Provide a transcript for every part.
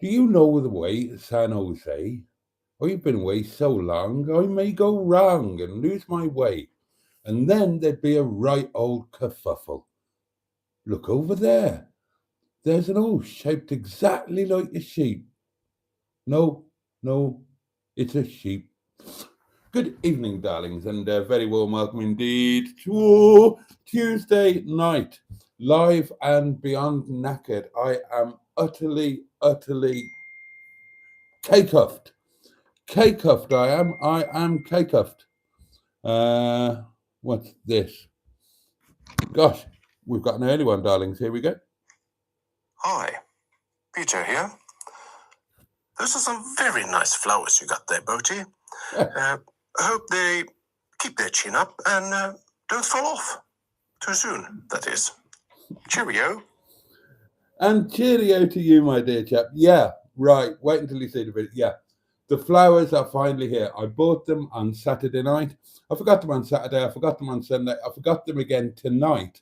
Do you know the way to San Jose? I've been away so long, I may go wrong and lose my way. And then there'd be a right old kerfuffle. Look over there. There's an owl shaped exactly like a sheep. No, no, it's a sheep. Good evening, darlings, and a very warm welcome indeed to Tuesday night, live and beyond knackered. I am utterly cake-huffed. Cake-huffed, I am. I am cake-huffed. What's this? Gosh, we've got an early one, darlings. Here we go. Hi, Peter here. Those are some very nice flowers you got there, Boaty. I hope they keep their chin up and don't fall off too soon, that is. Cheerio. And cheerio to you, my dear chap. Yeah, right. Wait until you see the video. Yeah, the flowers are finally here. I bought them on Saturday night. I forgot them on Saturday. I forgot them on Sunday. I forgot them again tonight.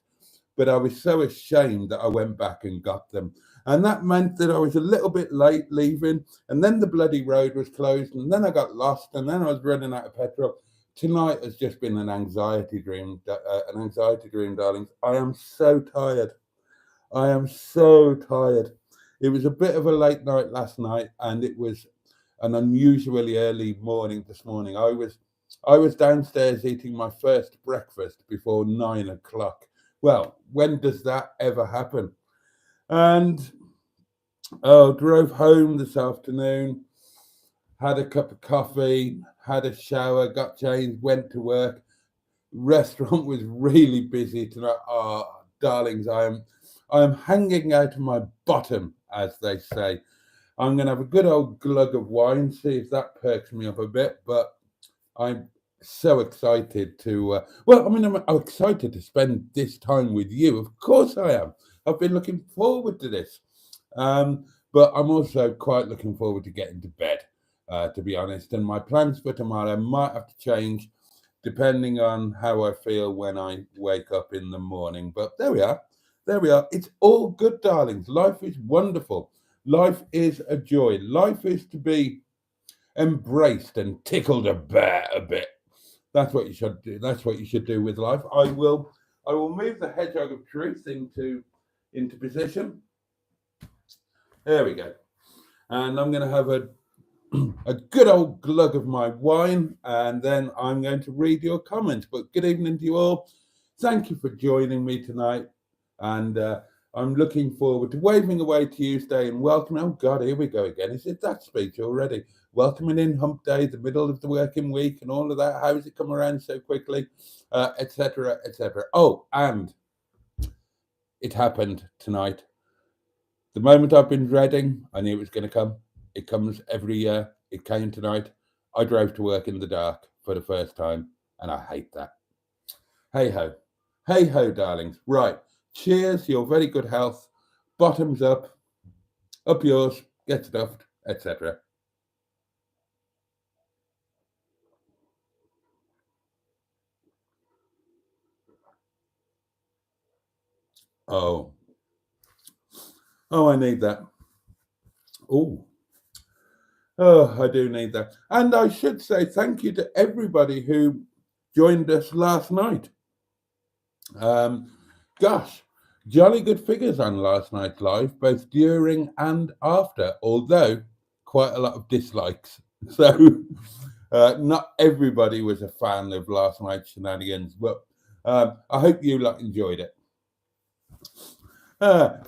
But I was so ashamed that I went back and got them. And that meant that I was a little bit late leaving. And then the bloody road was closed. And then I got lost. And then I was running out of petrol. Tonight has just been an anxiety dream, darlings. I am so tired. I am so tired. It was a bit of a late night last night, and it was an unusually early morning this morning. I was downstairs eating my first breakfast before 9 o'clock. Well, when does that ever happen? And drove home this afternoon, had a cup of coffee, had a shower, got changed, went to work. Restaurant was really busy tonight. Oh, darlings, I'm hanging out of my bottom, as they say. I'm going to have a good old glug of wine, see if that perks me up a bit. But I'm so excited to, I'm excited to spend this time with you. Of course I am. I've been looking forward to this. But I'm also quite looking forward to getting to bed, to be honest. And my plans for tomorrow might have to change depending on how I feel when I wake up in the morning. But there we are. There we are. It's all good, darlings. Life is wonderful. Life is a joy. Life is to be embraced and tickled a bit. That's what you should do. That's what you should do with life. I will move the hedgehog of truth into position. There we go. And I'm going to have a good old glug of my wine, and then I'm going to read your comments. But good evening to you all. Thank you for joining me tonight. And I'm looking forward to waving away Tuesday and welcoming. Oh God, here we go again. Is it that speech already? Welcoming in Hump Day, the middle of the working week, and all of that. How has it come around so quickly, etc., etc. Oh, and it happened tonight. The moment I've been dreading, I knew it was going to come. It comes every year. It came tonight. I drove to work in the dark for the first time, and I hate that. Hey ho, darlings. Right. Cheers, your very good health. Bottoms up yours, get stuffed, etc. Oh, I need that. I do need that. And I should say thank you to everybody who joined us last night. Gosh, jolly good figures on last night's live, both during and after, although quite a lot of dislikes. So not everybody was a fan of last night's shenanigans, but I hope you enjoyed it.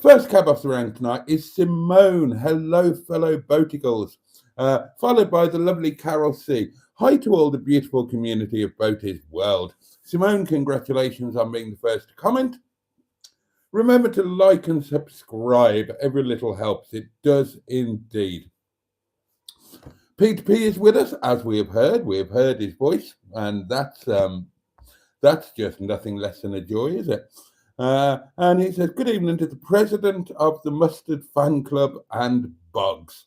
First cab off the rank tonight is Simone. Hello, fellow Boaticles. Followed by the lovely Carol C. Hi to all the beautiful community of Boaty's world. Simone, congratulations on being the first to comment. Remember to like and subscribe. Every little helps. It does indeed. Pete P is with us, as we have heard. We have heard his voice, and that's just nothing less than a joy, is it? And he says, good evening to the president of the Mustard Fan Club and Boggs.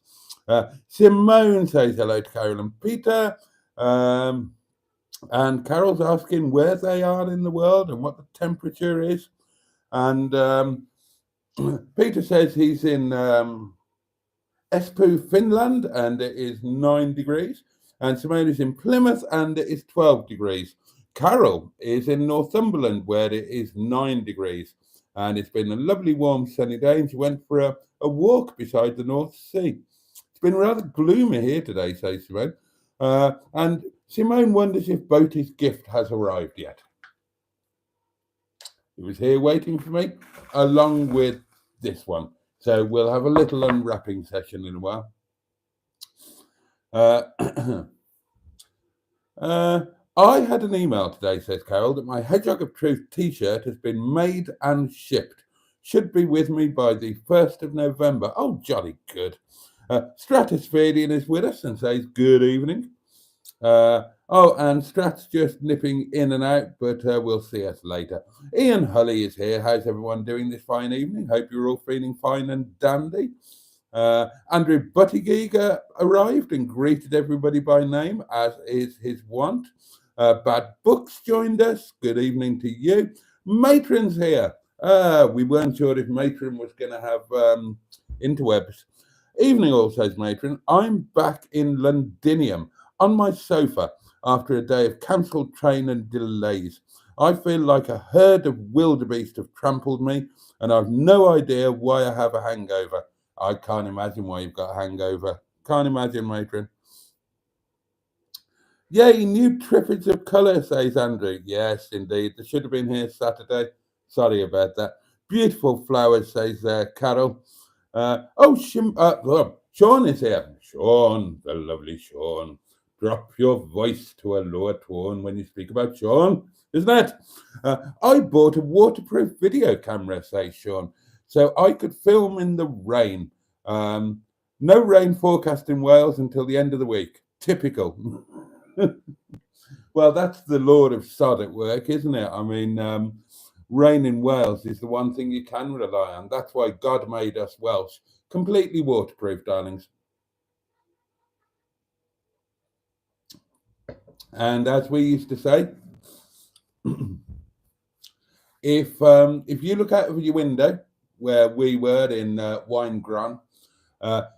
Simone says hello to Carol and Peter. And Carol's asking where they are in the world and what the temperature is. And Peter says he's in Espoo, Finland, and it is 9 degrees. And Simone is in Plymouth, and it is 12 degrees. Carol is in Northumberland, where it is 9 degrees. And it's been a lovely, warm, sunny day, and she went for a walk beside the North Sea. It's been rather gloomy here today, says Simone. And Simone wonders if Boaty's gift has arrived yet. It was here waiting for me, along with this one. So we'll have a little unwrapping session in a while. I had an email today, says Carol, that my Hedgehog of Truth t-shirt has been made and shipped. Should be with me by the 1st of November. Oh, jolly good. Stratosphere is with us and says good evening. And Strat's just nipping in and out, but we'll see us later. Ian Hulley is here. How's everyone doing this fine evening? Hope you're all feeling fine and dandy. Andrew Buttigieg arrived and greeted everybody by name, as is his wont. Bad Books joined us. Good evening to you. Matron's here. We weren't sure if Matron was going to have interwebs. Evening all, says Matron. I'm back in Londinium on my sofa after a day of cancelled train and delays. I feel like a herd of wildebeest have trampled me, and I've no idea why I have a hangover. I can't imagine why you've got a hangover. Can't imagine, Matron. Yay, new Triffids of Colour, says Andrew. Yes, indeed. They should have been here Saturday. Sorry about that. Beautiful flowers, says Carol. Sean is here. Sean, the lovely Sean. Drop your voice to a lower tone when you speak about Sean, isn't it? I bought a waterproof video camera, says Sean, so I could film in the rain. No rain forecast in Wales until the end of the week. Typical. Well, that's the Lord of Sod at work, isn't it? I mean, rain in Wales is the one thing you can rely on. That's why God made us Welsh. Completely waterproof, darlings. And as we used to say, if you look out of your window, where we were in Winegron,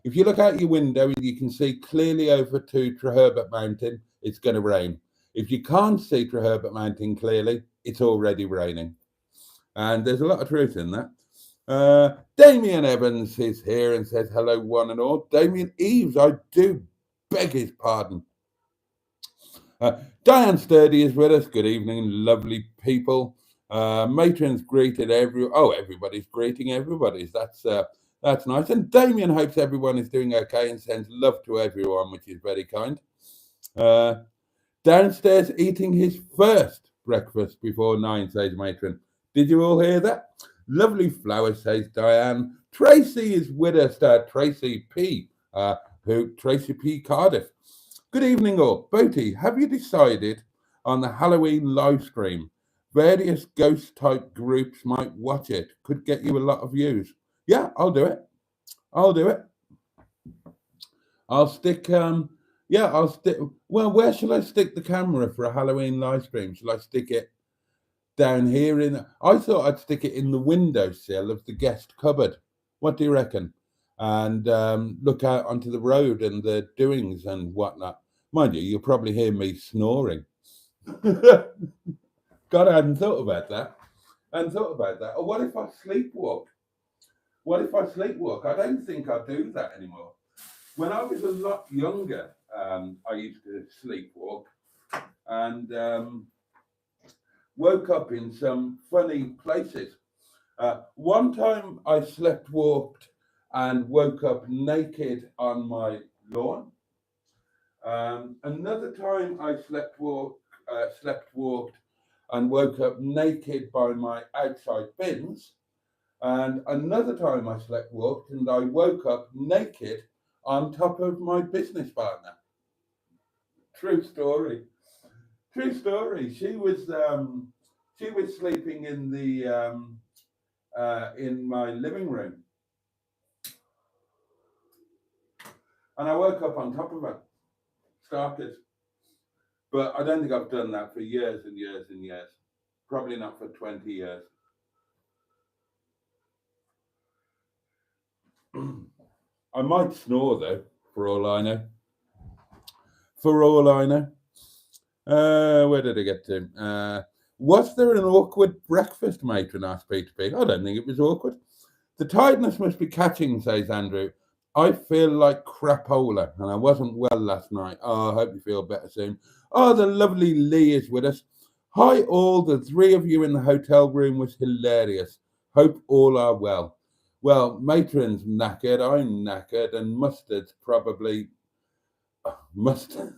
if you look out your window and you can see clearly over to Treherbert Mountain, it's going to rain. If you can't see Treherbert Mountain clearly, it's already raining. And there's a lot of truth in that. Damien Evans is here and says hello, one and all. Damien Eves, I do beg his pardon. Diane Sturdy is with us. Good evening, lovely people. Matron's greeted everybody's greeting everybody's. That's nice. And Damien hopes everyone is doing okay and sends love to everyone, which is very kind. Downstairs eating his first breakfast before 9, says Matron. Did you all hear that? Lovely flowers, says Diane. Tracy is with us, Tracy P. Tracy P. Cardiff. Good evening all. Boaty, have you decided on the Halloween live stream? Various ghost type groups might watch it. Could get you a lot of views. Yeah, I'll do it. I'll stick well, where shall I stick the camera for a Halloween live stream? Shall I stick it down here I thought I'd stick it in the windowsill of the guest cupboard. What do you reckon? And look out onto the road and the doings and whatnot. Mind you, you'll probably hear me snoring. God, I hadn't thought about that. Or what if I sleepwalk? I don't think I do that anymore. When I was a lot younger, I used to sleepwalk and woke up in some funny places. One time I sleepwalked and woke up naked on my lawn. Another time I sleepwalked and woke up naked by my outside bins. And another time I sleepwalked and I woke up naked on top of my business partner. True story. She was sleeping in the in my living room, and I woke up on top of her. Starkers. But I don't think I've done that for years and years and years. Probably not for 20 years. I might snore though, for all I know. For all I know. Where did I get to? Was there an awkward breakfast, matron? Asked Peter P. I don't think it was awkward. The tiredness must be catching, says Andrew. I feel like crapola, and I wasn't well last night. Oh, I hope you feel better soon. Oh, the lovely Lee is with us. Hi, all. The three of you in the hotel room was hilarious. Hope all are well. Well, matron's knackered, I'm knackered, and mustard's probably mustard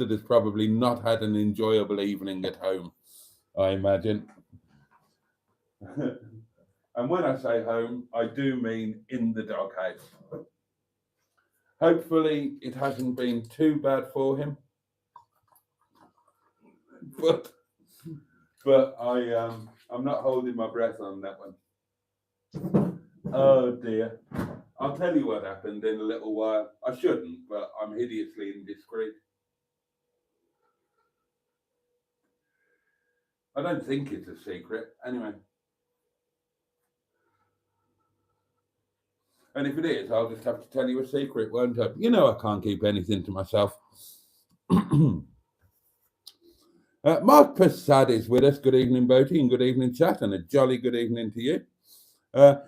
has probably not had an enjoyable evening at home, I imagine. And when I say home, I do mean in the doghouse. Hopefully, it hasn't been too bad for him. But I'm not holding my breath on that one. Oh dear. I'll tell you what happened in a little while. I shouldn't, but I'm hideously indiscreet. I don't think it's a secret. Anyway. And if it is, I'll just have to tell you a secret, won't I? You know I can't keep anything to myself. Mark Prasad is with us. Good evening, Boaty, and good evening, chat, and a jolly good evening to you.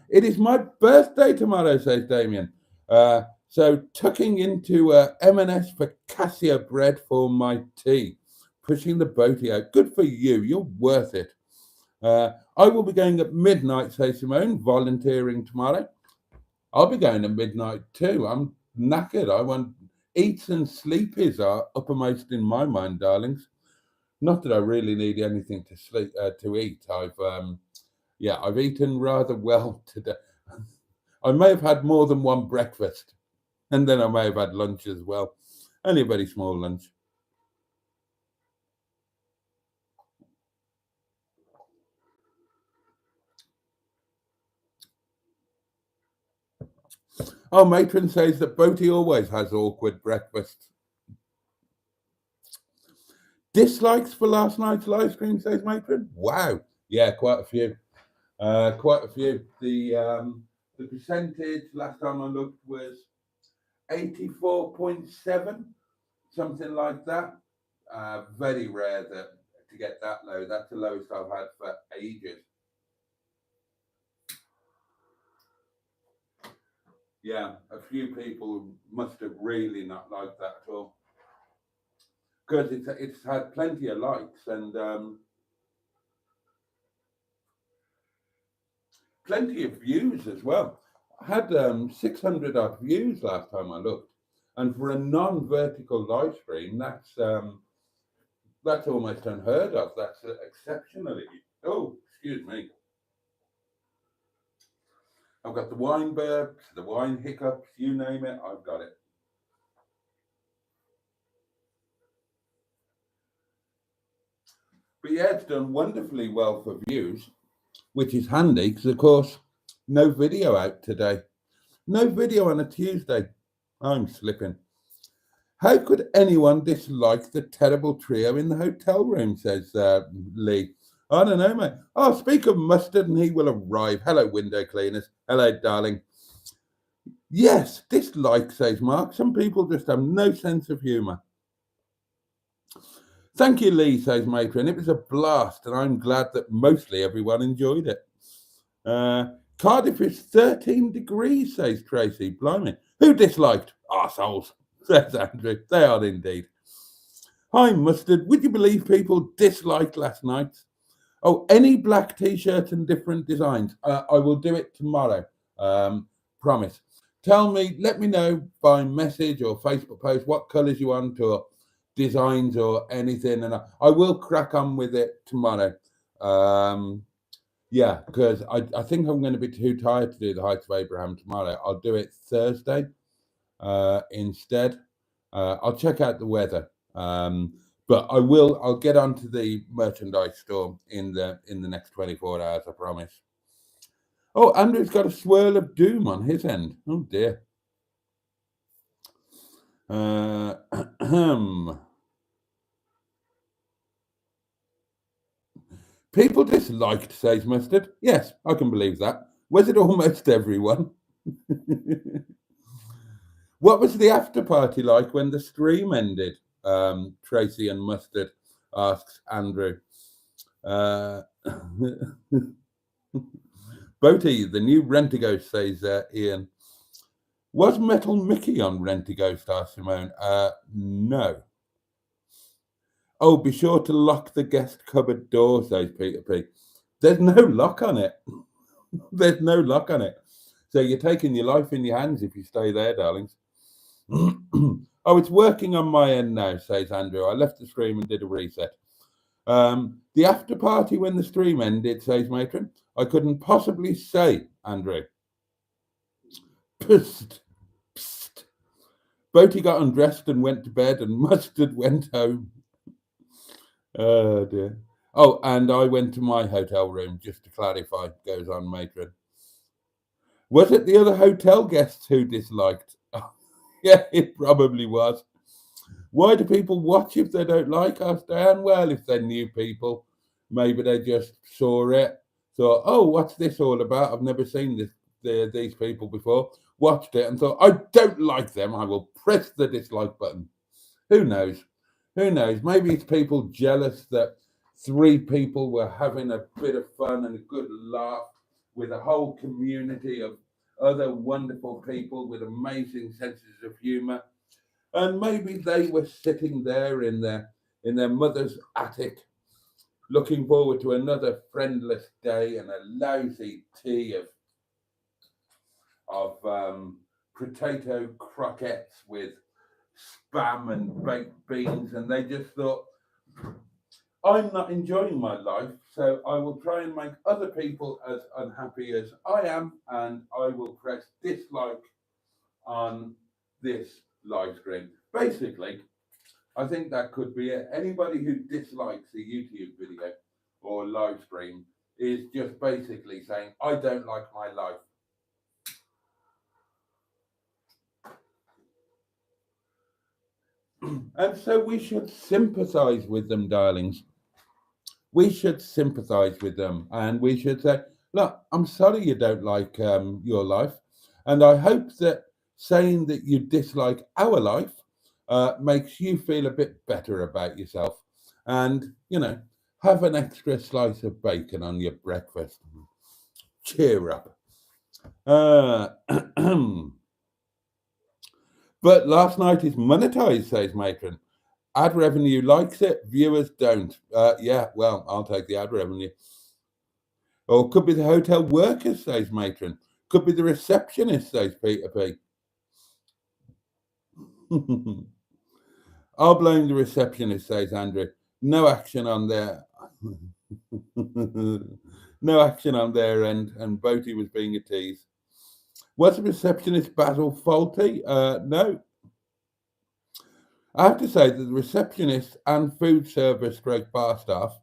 It is my birthday tomorrow, says Damien. So tucking into M&S for cassia bread for my tea. Pushing the Boaty out. Good for you. You're worth it. I will be going at midnight, says Simone, volunteering tomorrow. I'll be going at midnight too. I'm knackered. I want eats and sleepies are uppermost in my mind, darlings. Not that I really need anything to eat. I've eaten rather well today. I may have had more than one breakfast, and then I may have had lunch as well. Only a very small lunch. Oh, matron says that Boaty always has awkward breakfasts. Dislikes for last night's live stream, says matron. Wow, yeah, quite a few. Quite a few. The percentage last time I looked was 84.7, something like that. Very rare to get that low. That's the lowest I've had for ages. Yeah, a few people must have really not liked that at all, because it's had plenty of likes and plenty of views as well. I had 600 odd views last time I looked, and for a non-vertical live stream, that's almost unheard of. That's exceptionally. Oh, excuse me. I've got the wine burps, the wine hiccups, you name it, I've got it. But yeah, it's done wonderfully well for views, which is handy because, of course, no video out today. No video on a Tuesday. I'm slipping. How could anyone dislike the terrible trio in the hotel room, says Lee. I don't know, mate. Oh, speak of mustard and he will arrive. Hello, window cleaners. Hello, darling. Yes, dislike, says Mark. Some people just have no sense of humour. Thank you, Lee, says matron. It was a blast, and I'm glad that mostly everyone enjoyed it. Cardiff is 13 degrees, says Tracy. Blimey. Who disliked? Arseholes, says Andrew. They are indeed. Hi, Mustard. Would you believe people disliked last night? Oh, any black t-shirts and different designs. I will do it tomorrow. Promise. Let me know by message or Facebook post what colours you want or designs or anything, and I will crack on with it tomorrow. Yeah, because I think I'm going to be too tired to do the Heights of Abraham tomorrow. I'll do it Thursday instead. I'll check out the weather. But I'll get onto the merchandise store in the next 24 hours, I promise. Oh, Andrew's got a swirl of doom on his end. Oh dear. People disliked, says Mustard. Yes, I can believe that. Was it almost everyone? What was the after party like when the stream ended? Tracy and Mustard asks Andrew. Boaty, the new Rent-A-Ghost, says Ian. Was Metal Mickey on Rent-A-Ghost, asks Simone. No. Oh, be sure to lock the guest cupboard door, says Peter P. There's no lock on it. There's no lock on it. So you're taking your life in your hands if you stay there, darlings. Oh, it's working on my end now, says Andrew. I left the stream and did a reset. The after party when the stream ended, says Matron. I couldn't possibly say, Andrew. Psst. Psst. Boaty got undressed and went to bed, and Mustard went home. Oh, dear. Oh, and I went to my hotel room, just to clarify, goes on Matron. Was it the other hotel guests who disliked? Yeah, it probably was. Why do people watch if they don't like us, Dan? Well, if they're new people, maybe they just saw it, thought, oh, what's this all about? I've never seen these people before. Watched it and thought, I don't like them. I will press the dislike button. Who knows? Who knows? Maybe it's people jealous that 3 people were having a bit of fun and a good laugh with a whole community of other wonderful people with amazing senses of humour. And maybe they were sitting there in their mother's attic, looking forward to another friendless day and a lousy tea of potato croquettes with spam and baked beans, and they just thought, I'm not enjoying my life, so I will try and make other people as unhappy as I am, and I will press dislike on this live stream. Basically, I think that could be it. Anybody who dislikes a YouTube video or live stream is just basically saying, I don't like my life. And so we should sympathize with them, darlings. We should sympathize with them, and we should say, look, I'm sorry you don't like your life, and I hope that saying that you dislike our life makes you feel a bit better about yourself, and, you know, have an extra slice of bacon on your breakfast. Cheer up. But last night is monetized, says Matron. Ad revenue likes it, viewers don't. Yeah, well, I'll take the ad revenue. Or could be the hotel workers, says Matron. Could be the receptionist, says Peter P. I'll blame the receptionist, says Andrew. No action on their no action on their end, and Boaty was being a tease. Was the receptionist Basil faulty? No. I have to say that the receptionist and food service stroke bar staff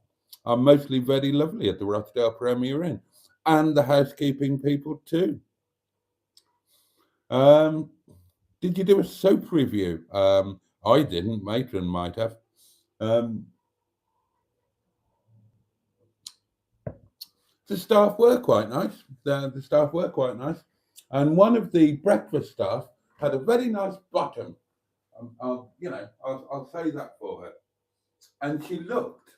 are mostly very lovely at the Rochdale Premier Inn, and the housekeeping people too. Did you do a soap review? I didn't. Matron might have. The staff were quite nice. The staff were quite nice, and one of the breakfast staff had a very nice bottom. I'll say that for her. And she looked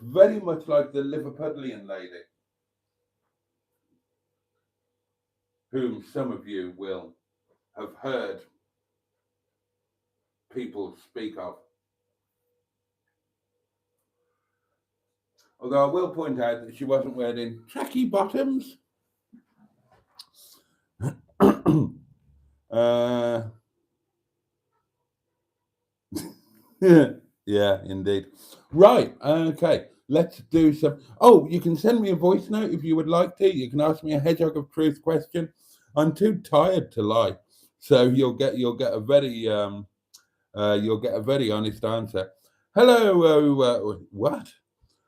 very much like the Liverpudlian lady, whom some of you will have heard people speak of. Although I will point out that she wasn't wearing tracky bottoms. Yeah, indeed. Right, okay. Let's do some. Oh, you can send me a voice note if you would like to. You can ask me a Hedgehog of Truth question. I'm too tired to lie, so you'll get a very honest answer. Hello, what?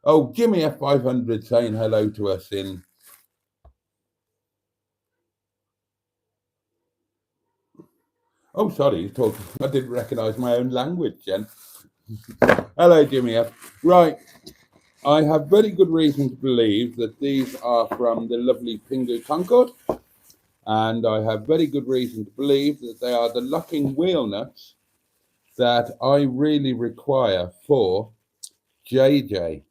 Oh, Jimmy F500 saying hello to us in. Oh, sorry, he's talking. I didn't recognise my own language, Jen. Hello, Jimmy F. Right. I have very good reason to believe that these are from the lovely Pingu Concord. and I have very good reason to believe that they are the locking wheel nuts that I really require for JJ.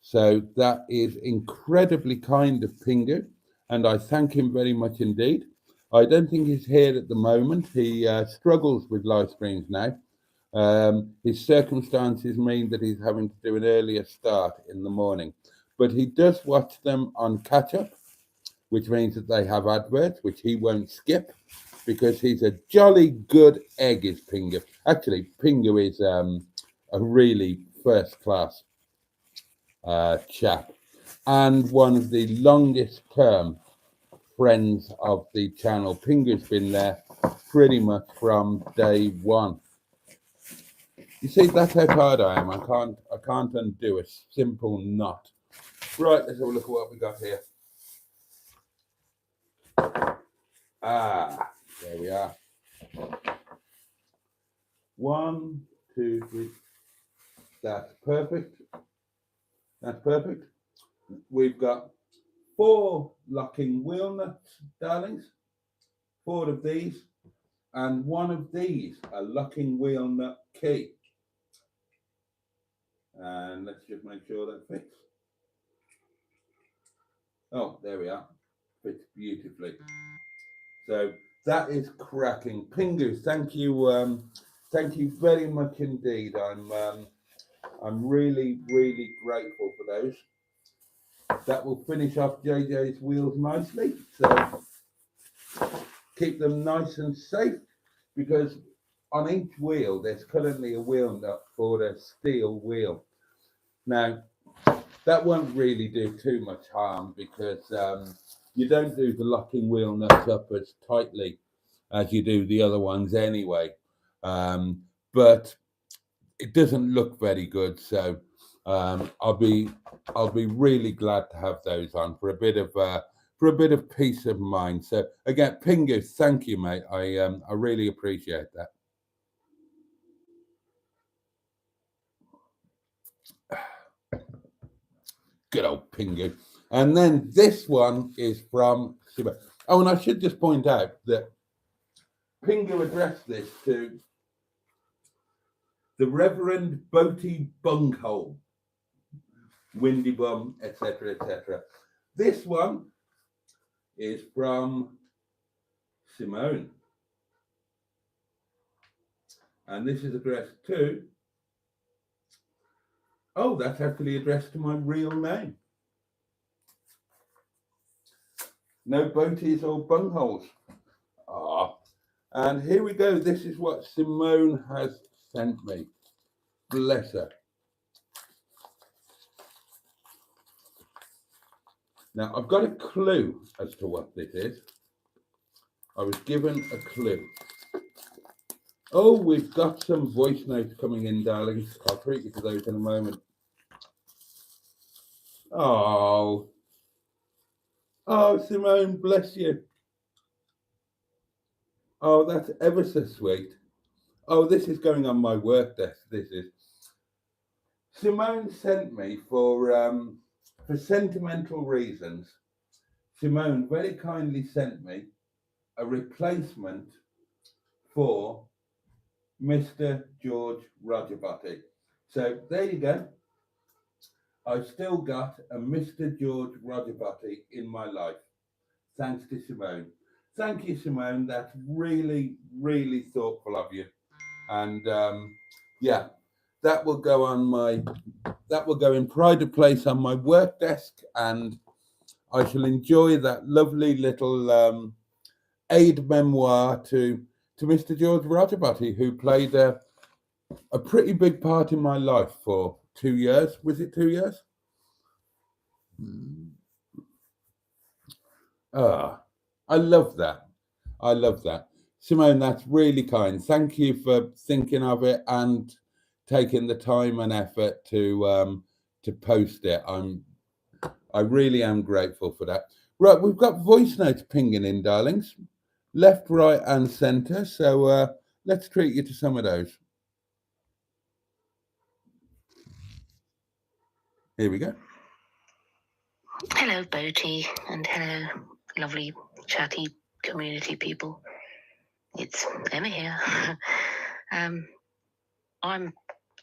So that is incredibly kind of Pingu, and I thank him very much indeed. I don't think he's here at the moment. He struggles with live streams now. His circumstances mean that he's having to do an earlier start in the morning, but he does watch them on catch up, which means that they have adverts, which he won't skip because he's a jolly good egg, is Pingu. Actually, Pingu is a really first class chap and one of the longest term friends of the channel. Pingu's been there pretty much from day one. You see, that's how tired I am. I can't undo a simple knot. Right, let's have a look at what we got here. Ah, there we are. 1, 2, 3. That's perfect. That's perfect. We've got 4 locking wheel nuts, darlings. 4 of these, and 1 of these, a locking wheel nut key. And let's just make sure that fits. Oh, there we are. Fits beautifully. So that is cracking. Pingu, thank you very much indeed. I'm really grateful for those. That will finish off JJ's wheels nicely. So keep them nice and safe, because on each wheel there's currently a wheel nut for the steel wheel. Now that won't really do too much harm because you don't do the locking wheel nuts up as tightly as you do the other ones anyway, but it doesn't look very good. So I'll be really glad to have those on for a bit of peace of mind. So again, Pingu, thank you, mate. I really appreciate that. Good old Pingu. And then this one is from Siba. Oh, and I should just point out that Pingu addressed this to the Reverend Boaty Bunghole, Windy Bum, etc., etc. This one is from Simone. And this is addressed to, oh, that's actually addressed to my real name. No boaties or bungholes. Ah, and here we go. This is what Simone has sent me. Bless her. Now, I've got a clue as to what this is. I was given a clue. Oh, we've got some voice notes coming in, darlings. I'll treat you to those in a moment. Oh, Simone, bless you. Oh, that's ever so sweet. Oh, this is going on my work desk. This is. Simone sent me for sentimental reasons. Simone very kindly sent me a replacement for Mr. George Roger Boaty. So there you go. I've still got a Mr. George Roger Boaty in my life, thanks to Simone. Thank you, Simone. That's really thoughtful of you. And yeah, that will go in pride of place on my work desk, and I shall enjoy that lovely little aid memoir to Mr. George Roger Boaty, who played a pretty big part in my life for 2 years. Was it 2 years? I love that. I love that. Simone, that's really kind. Thank you for thinking of it and taking the time and effort to post it. I really am grateful for that. Right, we've got voice notes pinging in, darlings. Left, right, and centre. So let's treat you to some of those. Here we go. Hello, Boaty, and hello, lovely, chatty community people. It's Emma here. I'm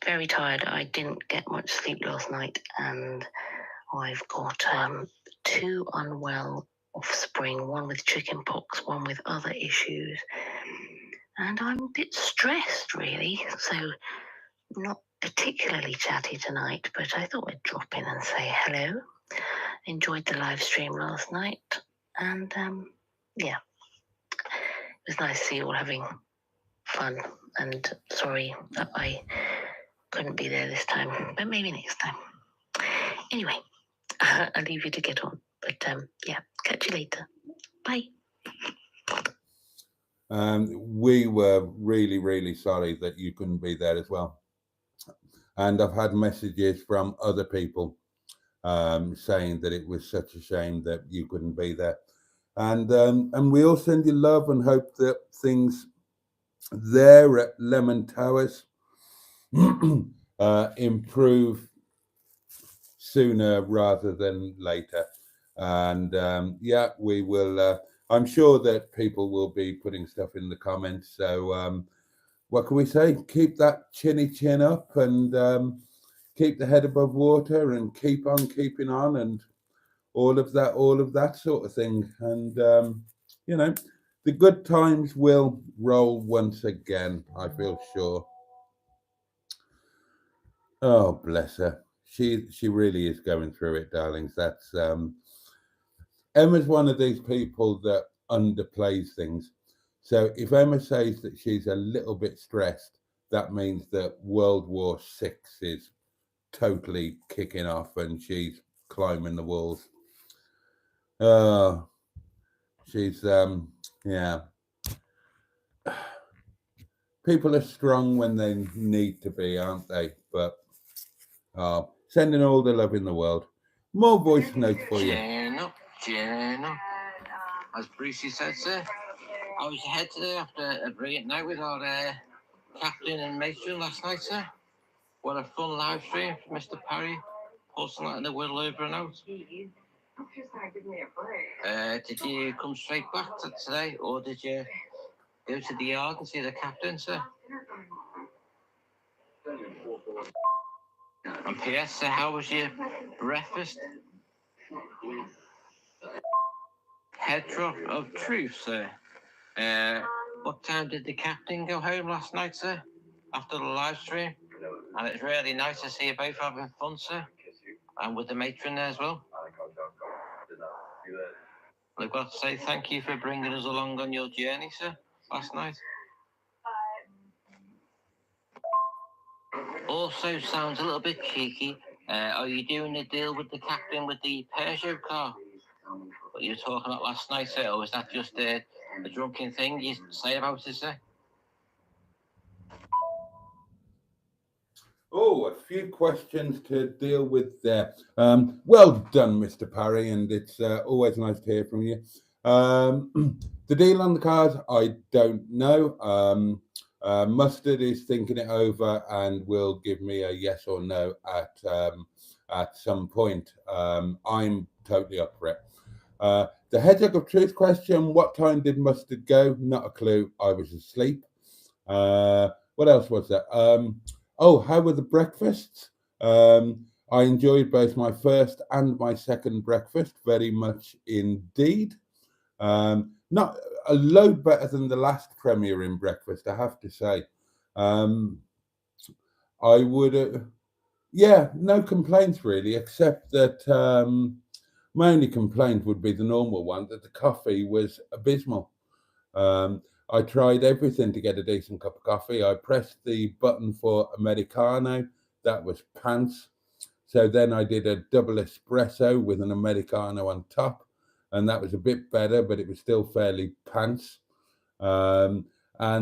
very tired. I didn't get much sleep last night, and I've got 2 unwell offspring, one with chicken pox, one with other issues. And I'm a bit stressed, really. So, not particularly chatty tonight, but I thought I'd drop in and say hello. Enjoyed the live stream last night, and yeah, it was nice to see you all having fun. And sorry that I couldn't be there this time, but maybe next time. Anyway, I'll leave you to get on, but yeah, catch you later. Bye. We were really, really sorry that you couldn't be there as well. And I've had messages from other people saying that it was such a shame that you couldn't be there. And we all send you love and hope that things there at Lemon Towers improve sooner rather than later. And yeah, we will. I'm sure that people will be putting stuff in the comments. So what can we say? Keep that chinny chin up and keep the head above water and keep on keeping on and all of that sort of thing. And you know, the good times will roll once again, I feel sure. Oh, bless her. She really is going through it, darlings. That's Emma's one of these people that underplays things. So if Emma says that she's a little bit stressed, that means that World War VI is totally kicking off and she's climbing the walls. Oh, she's yeah. People are strong when they need to be, aren't they? But sending all the love in the world. More voice notes for you. Jenna. As Brucey said, sir, I was ahead today after a brilliant night with our captain and matron last night, sir. What a fun live stream from Mr. Parry, posting that in the world over and out. Did you come straight back to today, or did you go to the yard and see the captain, sir? And P.S., sir, how was your breakfast? Head drop of truth, sir. What time did the captain go home last night, sir? After the live stream? And it's really nice to see you both having fun, sir. And with the matron there as well. I've got to say thank you for bringing us along on your journey, sir, last night. Also sounds a little bit cheeky. Are you doing a deal with the captain with the Peugeot car? What you were talking about last night, sir? Or was that just a drunken thing you say about it, sir? Oh, a few questions to deal with there. Well done, Mr. Parry, and it's always nice to hear from you. The deal on the cars, I don't know. Mustard is thinking it over and will give me a yes or no at some point. I'm totally up for it. The Hedgehog of Truth question, what time did Mustard go? Not a clue. I was asleep. What else was there? Oh, how were the breakfasts? I enjoyed both my first and my second breakfast very much indeed. Not a load better than the last premiere in breakfast, I have to say. I would, yeah, no complaints really, except that my only complaint would be the normal one, that the coffee was abysmal. I tried everything to get a decent cup of coffee. I pressed the button for Americano. That was pants. So then I did a double espresso with an Americano on top. And that was a bit better, but it was still fairly pants. And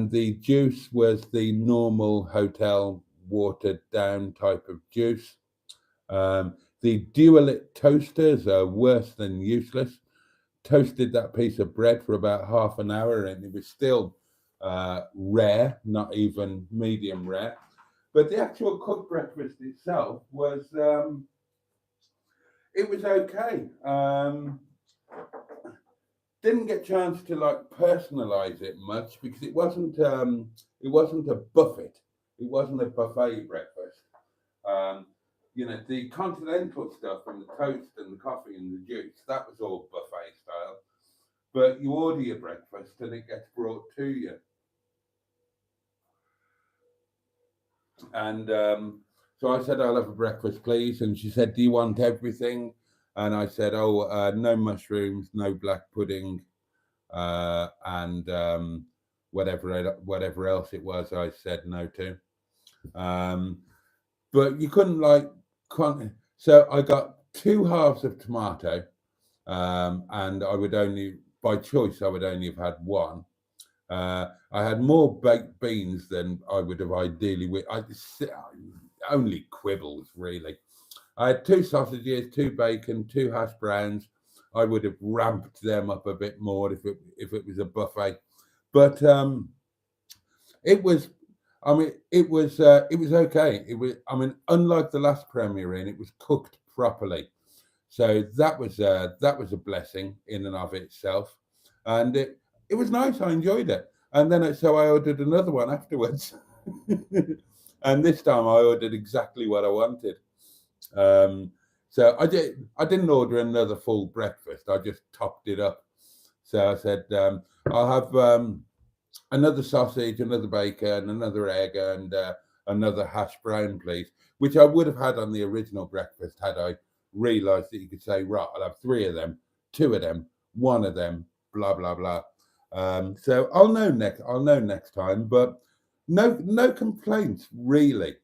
the juice was the normal hotel watered down type of juice. The Dualit toasters are worse than useless. Toasted that piece of bread for about half an hour and it was still rare, not even medium rare. But the actual cooked breakfast itself was it was okay. didn't get a chance to like personalize it much because it wasn't a buffet. It wasn't a buffet breakfast. Um, the continental stuff and the toast and the coffee and the juice, that was all buffet style. But you order your breakfast and it gets brought to you. And so I said, I'll have a breakfast, please. And she said, do you want everything? And I said, no mushrooms, no black pudding, and whatever else it was, I said no to. But you couldn't so I got 2 halves of tomato, and I would only, by choice, I would only have had one. I had more baked beans than I would have ideally. Only quibbles, really. I had 2 sausages, 2 bacon, 2 hash browns. I would have ramped them up a bit more if it was a buffet, but it was. I mean, it was okay. It was. I mean, unlike the last Premier Inn, it was cooked properly, so that was a blessing in and of itself, and it was nice. I enjoyed it, and then so I ordered another one afterwards, and this time I ordered exactly what I wanted. So I didn't order another full breakfast. I just topped it up. So I said, I'll have another sausage, another bacon, another egg, and another hash brown, please. Which I would have had on the original breakfast had I realised that you could say, right, I'll have 3 of them, 2 of them, 1 of them, blah blah blah. So I'll know next time, but no complaints really.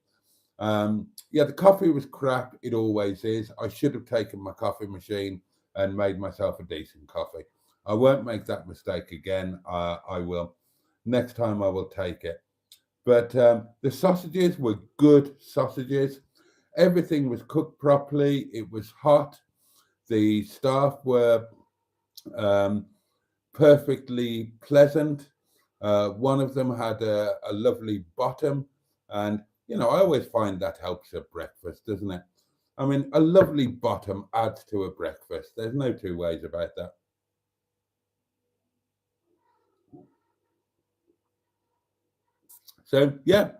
Yeah, the coffee was crap. It always is. I should have taken my coffee machine and made myself a decent coffee. I won't make that mistake again. I will. Next time I will take it. But the sausages were good sausages. Everything was cooked properly. It was hot. The staff were perfectly pleasant. One of them had a lovely bottom, and I always find that helps at breakfast, doesn't it? I mean, a lovely bottom adds to a breakfast. There's no 2 ways about that. So, yeah.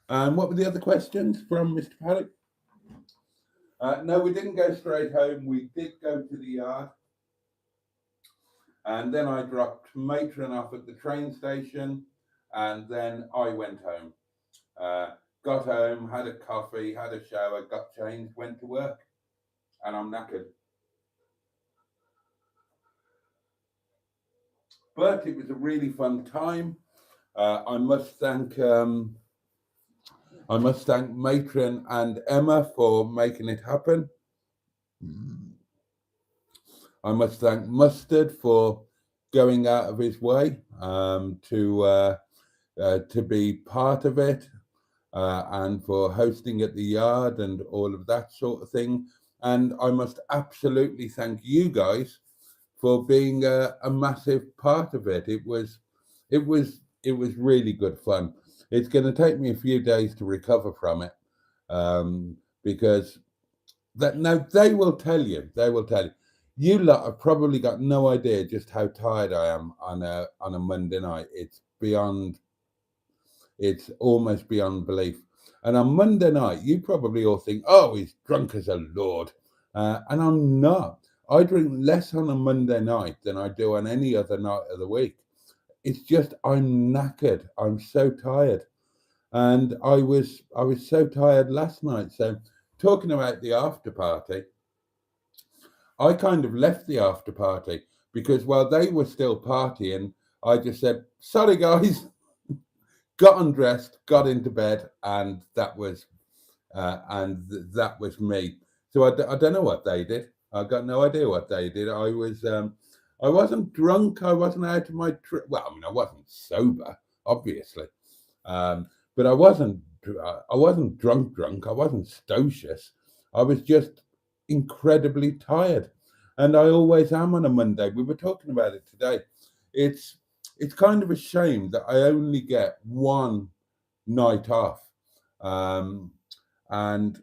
And what were the other questions from Mr. Paddock? No, we didn't go straight home. We did go to the yard. And then I dropped Matron off at the train station. And then I went home. Got home, had a coffee, had a shower, got changed, went to work, and I'm knackered. But it was a really fun time. I must thank Matron and Emma for making it happen. I must thank Mustard for going out of his way to be part of it. And for hosting at the yard and all of that sort of thing. And I must absolutely thank you guys for being a massive part of it. It was really good fun. It's going to take me a few days to recover from it, because they will tell you. You lot have probably got no idea just how tired I am on a Monday night. It's almost beyond belief. And on Monday night, you probably all think, oh, he's drunk as a lord. And I'm not. I drink less on a Monday night than I do on any other night of the week. It's just I'm knackered. I'm so tired. And I was so tired last night. So talking about the after party, I kind of left the after party because while they were still partying, I just said, sorry, guys. Got undressed, got into bed, and that was me. So I don't know what they did. I got no idea what they did. I wasn't drunk. I wasn't out of my well. I mean, I wasn't sober, obviously, but I wasn't drunk. I wasn't stocious. I was just incredibly tired, and I always am on a Monday. We were talking about it today. It's kind of a shame that I only get one night off. And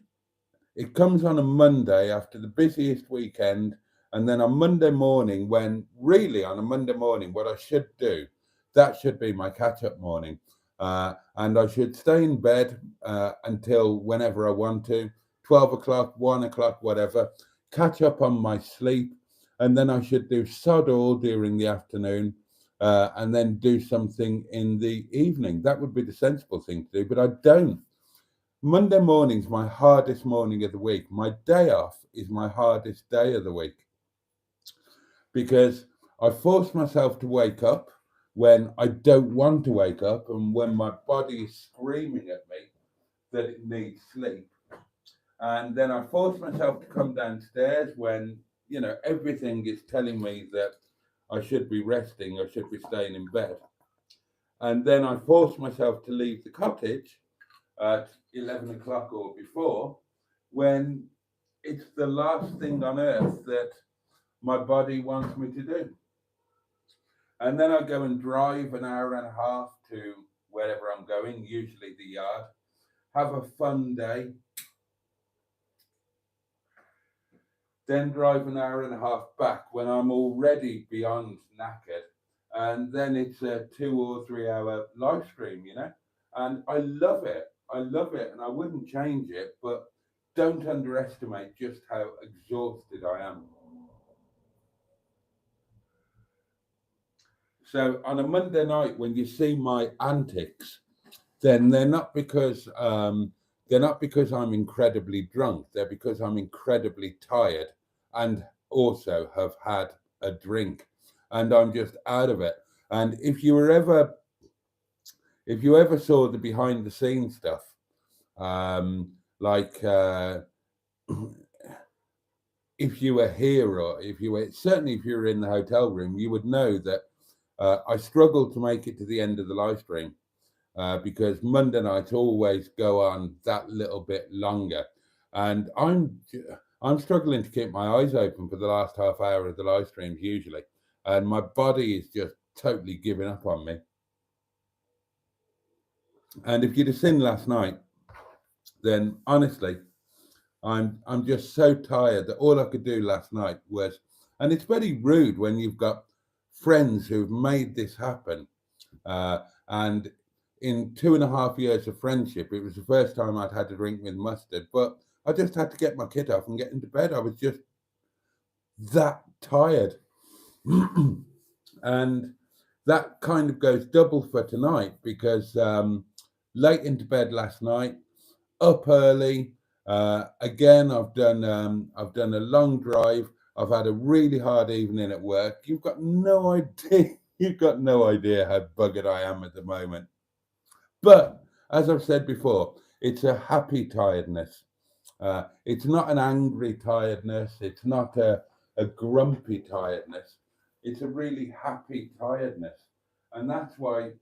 it comes on a Monday after the busiest weekend. And then on Monday morning, when really on a Monday morning, what I should do, that should be my catch-up morning. And I should stay in bed until whenever I want to, 12 o'clock, 1 o'clock, whatever, catch up on my sleep. And then I should do sod all during the afternoon and then do something in the evening. That would be the sensible thing to do, but I don't. Monday morning's my hardest morning of the week. My day off is my hardest day of the week because I force myself to wake up when I don't want to wake up and when my body is screaming at me that it needs sleep. And then I force myself to come downstairs when, you know, everything is telling me that I should be resting, I should be staying in bed. And then I force myself to leave the cottage at 11 o'clock or before, when it's the last thing on earth that my body wants me to do. And then I go and drive an hour and a half to wherever I'm going, usually the yard, have a fun day, then drive an hour and a half back when I'm already beyond knackered. And then it's a 2 or 3 hour live stream, you know, and I love it. I love it, and I wouldn't change it, but don't underestimate just how exhausted I am. So on a Monday night, when you see my antics, then they're not because I'm incredibly drunk. They're because I'm incredibly tired and also have had a drink, and I'm just out of it. And if you ever saw the behind the scenes stuff, like if you were here, or if you were in the hotel room, you would know that I struggled to make it to the end of the live stream because Monday nights always go on that little bit longer, and I'm struggling to keep my eyes open for the last half hour of the live streams usually, and my body is just totally giving up on me. And if you'd have seen last night, then honestly, I'm just so tired that all I could do last night was, and it's very rude when you've got friends who've made this happen. And in 2.5 years of friendship, it was the first time I'd had a drink with mustard, but I just had to get my kid off and get into bed. I was just that tired. And that kind of goes double for tonight because late into bed last night, up early. Again, I've done a long drive. I've had a really hard evening at work. You've got no idea. You've got no idea how buggered I am at the moment. But as I've said before, it's a happy tiredness. It's not an angry tiredness. It's not a grumpy tiredness. It's a really happy tiredness, and that's why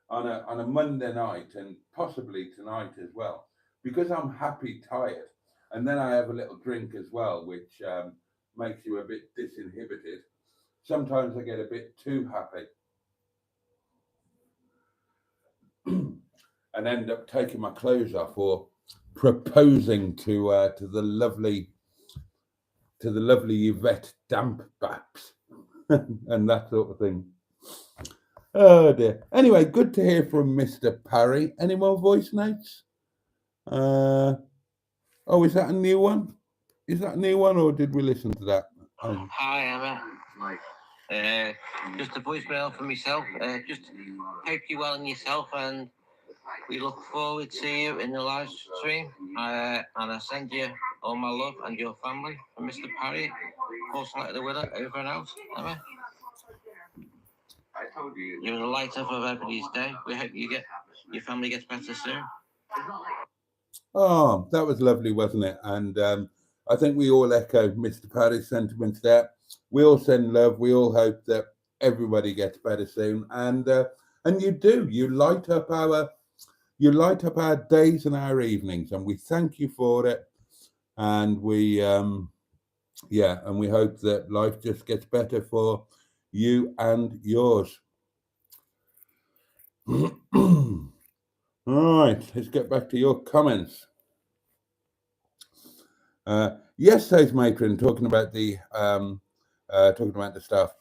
on a Monday night, and possibly tonight as well, because I'm happy tired, and then I have a little drink as well, which makes you a bit disinhibited. Sometimes I get a bit too happy and end up taking my clothes off or proposing to the lovely Yvette Dampbaps and that sort of thing. Oh dear. Anyway, good to hear from Mr. Parry. Any more voice notes? Oh, is that a new one? Is that a new one, or did we listen to that? Hi, Emma. Just a voicemail for myself. Just hope you're well in yourself, and we look forward to you in the live stream. And I send you all my love and your family from Mr. Parry. Post letter the winner, over and out, Emma. You're the light up of everybody's day. We hope your family gets better soon. Oh, that was lovely, wasn't it? And I think we all echo Mr. Parry's sentiments there. We all send love. We all hope that everybody gets better soon. And you do. You light up our days and our evenings, and we thank you for it. And we we hope that life just gets better for you and yours. All right, let's get back to your comments. Yes, says Matron, talking about the staff.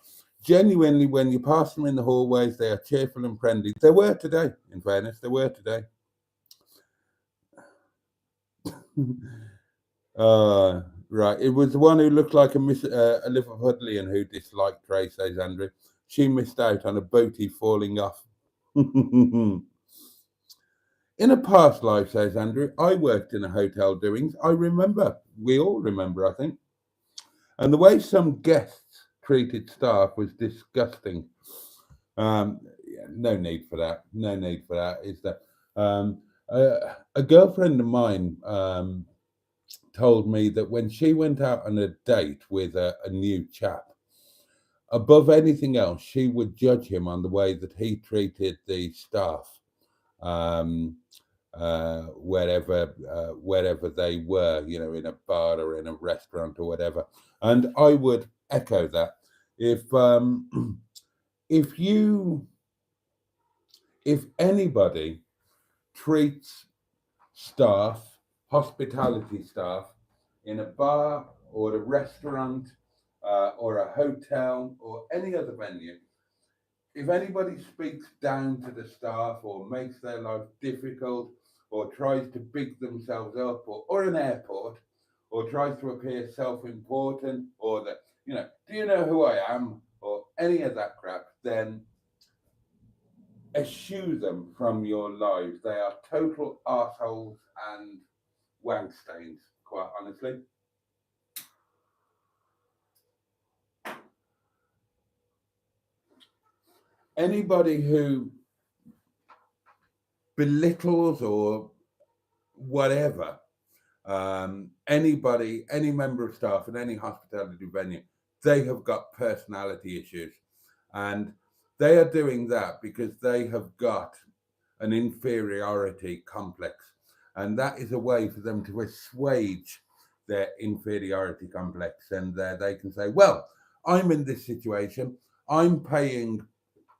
Genuinely, when you pass them in the hallways, they are cheerful and friendly. They were today, in fairness, they were today. Right. It was the one who looked like a Liverpudlian who disliked Ray, says Andrew. She missed out on a Boaty falling off. In a past life, says Andrew, I worked in a hotel doings. I remember. We all remember, I think. And the way some guests treated staff was disgusting. Yeah, no need for that. No need for that. Is that a girlfriend of mine told me that when she went out on a date with a new chap, above anything else, she would judge him on the way that he treated the staff, um, wherever they were, you know, in a bar or in a restaurant or whatever. And I would echo that. If you if anybody treats staff, hospitality staff, in a bar or a restaurant or a hotel or any other venue, if anybody speaks down to the staff or makes their life difficult or tries to big themselves up or an airport or tries to appear self-important or that, you know, do you know who I am or any of that crap, then eschew them from your lives. They are total arseholes and wank stains, quite honestly. Anybody who belittles or whatever, any member of staff in any hospitality venue, they have got personality issues. And they are doing that because they have got an inferiority complex. And that is a way for them to assuage their inferiority complex. And they can say, well, I'm in this situation. I'm paying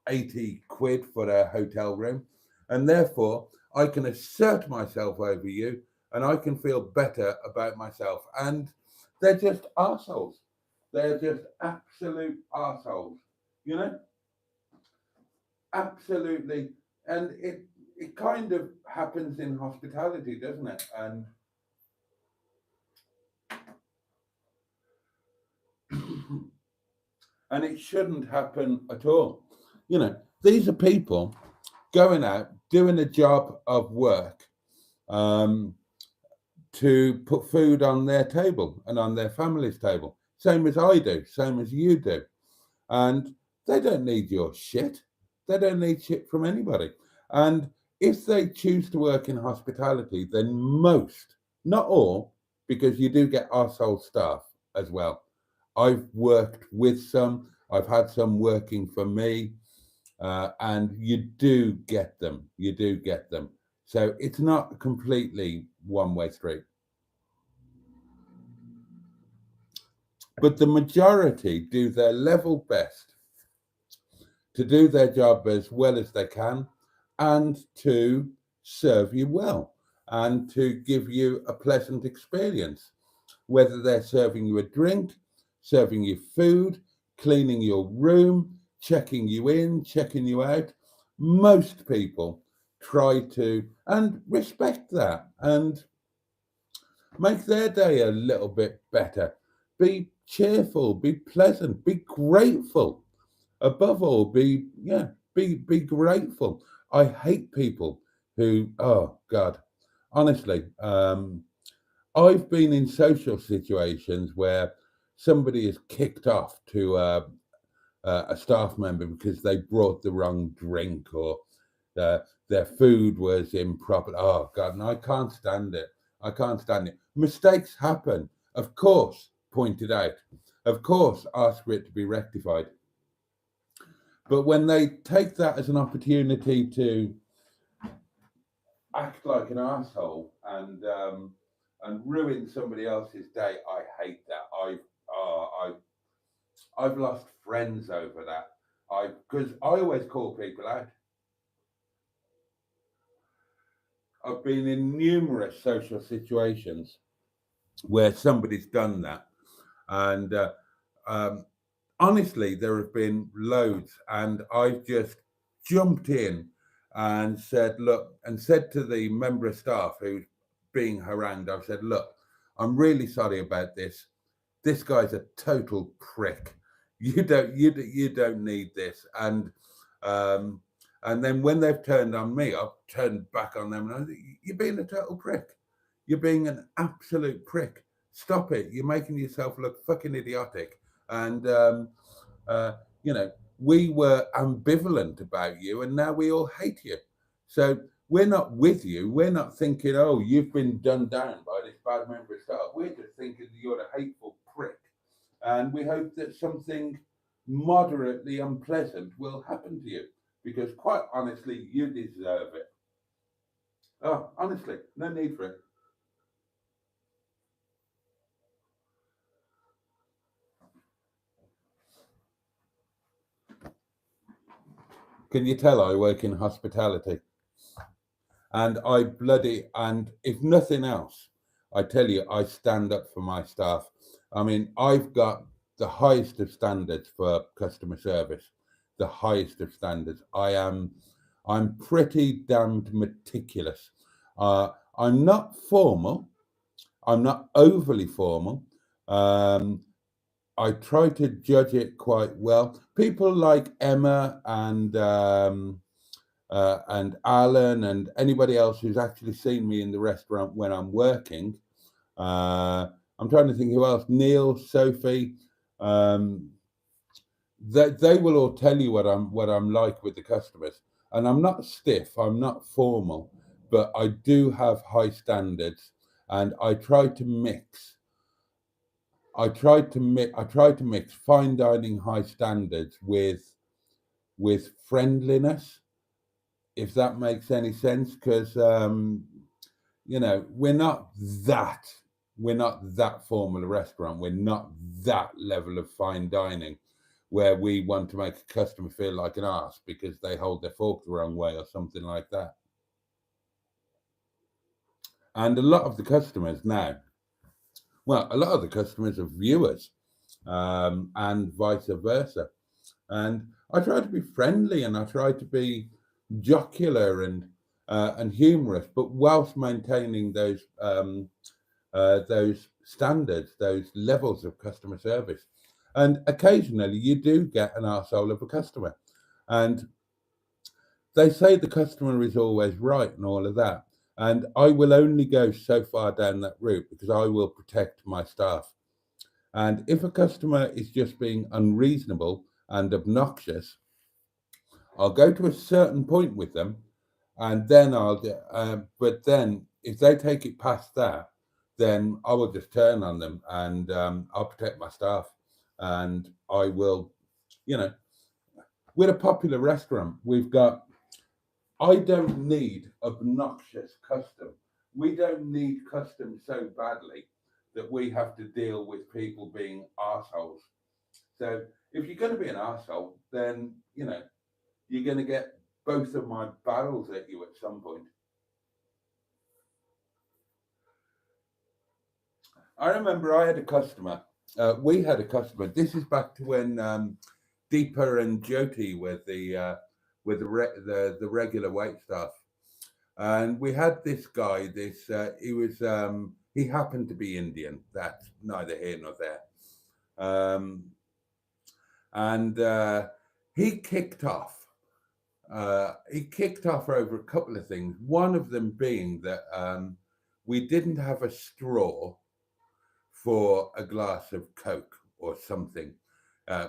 80 quid for a hotel room. And therefore, I can assert myself over you and I can feel better about myself. And they're just arseholes. They're just absolute arseholes, you know? Absolutely. And it kind of happens in hospitality, doesn't it? And it shouldn't happen at all. You know, these are people going out, doing a job of work, to put food on their table and on their family's table. Same as I do, same as you do. And they don't need your shit. They don't need shit from anybody. And if they choose to work in hospitality, then most, not all, because you do get arsehole staff as well. I've worked with some, I've had some working for me, and you do get them. You do get them. So it's not completely one-way street. But the majority do their level best to do their job as well as they can and to serve you well and to give you a pleasant experience, whether they're serving you a drink, serving you food, cleaning your room, checking you in, checking you out. Most people try to and respect that and make their day a little bit better. Be cheerful, be pleasant, be grateful. Above all, be grateful. I hate people who, oh God, honestly, I've been in social situations where somebody is kicked off to a staff member because they brought the wrong drink or their food was improper. Oh God, and I can't stand it. I can't stand it. Mistakes happen, of course, pointed out. Of course, ask for it to be rectified. But when they take that as an opportunity to act like an asshole and ruin somebody else's day, I hate that. I've lost friends over that. Because I always call people out. I've been in numerous social situations where somebody's done that. And um, honestly, there have been loads, and I've just jumped in and said, look, and said to the member of staff who's being harangued, I've said, look, I'm really sorry about this. This guy's a total prick. You don't need this. And then when they've turned on me, I've turned back on them, and I think, you're being a total prick. You're being an absolute prick. Stop it. You're making yourself look fucking idiotic. And uh, you know, we were ambivalent about you, and now we all hate you. So we're not with you. We're not thinking, oh, you've been done down by this bad member of staff. We're just thinking you're a hateful prick. And we hope that something moderately unpleasant will happen to you, because quite honestly, you deserve it. Oh, honestly, no need for it. Can you tell I work in hospitality? And and if nothing else, I tell you, I stand up for my staff. I mean, I've got the highest of standards for customer service, the highest of standards. I'm pretty damned meticulous. I'm not formal. I'm not overly formal. I try to judge it quite well. People like Emma and Alan and anybody else who's actually seen me in the restaurant when I'm working. I'm trying to think who else. Neil, Sophie. They will all tell you what I'm like with the customers. And I'm not stiff. I'm not formal, but I do have high standards, and I try to mix. I try to mix fine dining high standards with friendliness, if that makes any sense, because we're not that formal a restaurant. We're not that level of fine dining where we want to make a customer feel like an arse because they hold their fork the wrong way or something like that. And a lot of the customers now, well, a lot of the customers are viewers, and vice versa. And I try to be friendly, and I try to be jocular and humorous, but whilst maintaining those standards, those levels of customer service. And occasionally, you do get an arsehole of a customer, and they say the customer is always right and all of that. And I will only go so far down that route because I will protect my staff. And if a customer is just being unreasonable and obnoxious, I'll go to a certain point with them, and then but then if they take it past that, then I will just turn on them, and I'll protect my staff, and I will, we're a popular restaurant. I don't need obnoxious custom. We don't need custom so badly that we have to deal with people being arseholes. So if you're going to be an arsehole, then, you're going to get both of my barrels at you at some point. I remember I had a customer. We had a customer. This is back to when Deepa and Jyoti were the regular wait staff. And we had this guy. He happened to be Indian. That's neither here nor there. And he kicked off. He kicked off over a couple of things. One of them being that we didn't have a straw for a glass of Coke or something.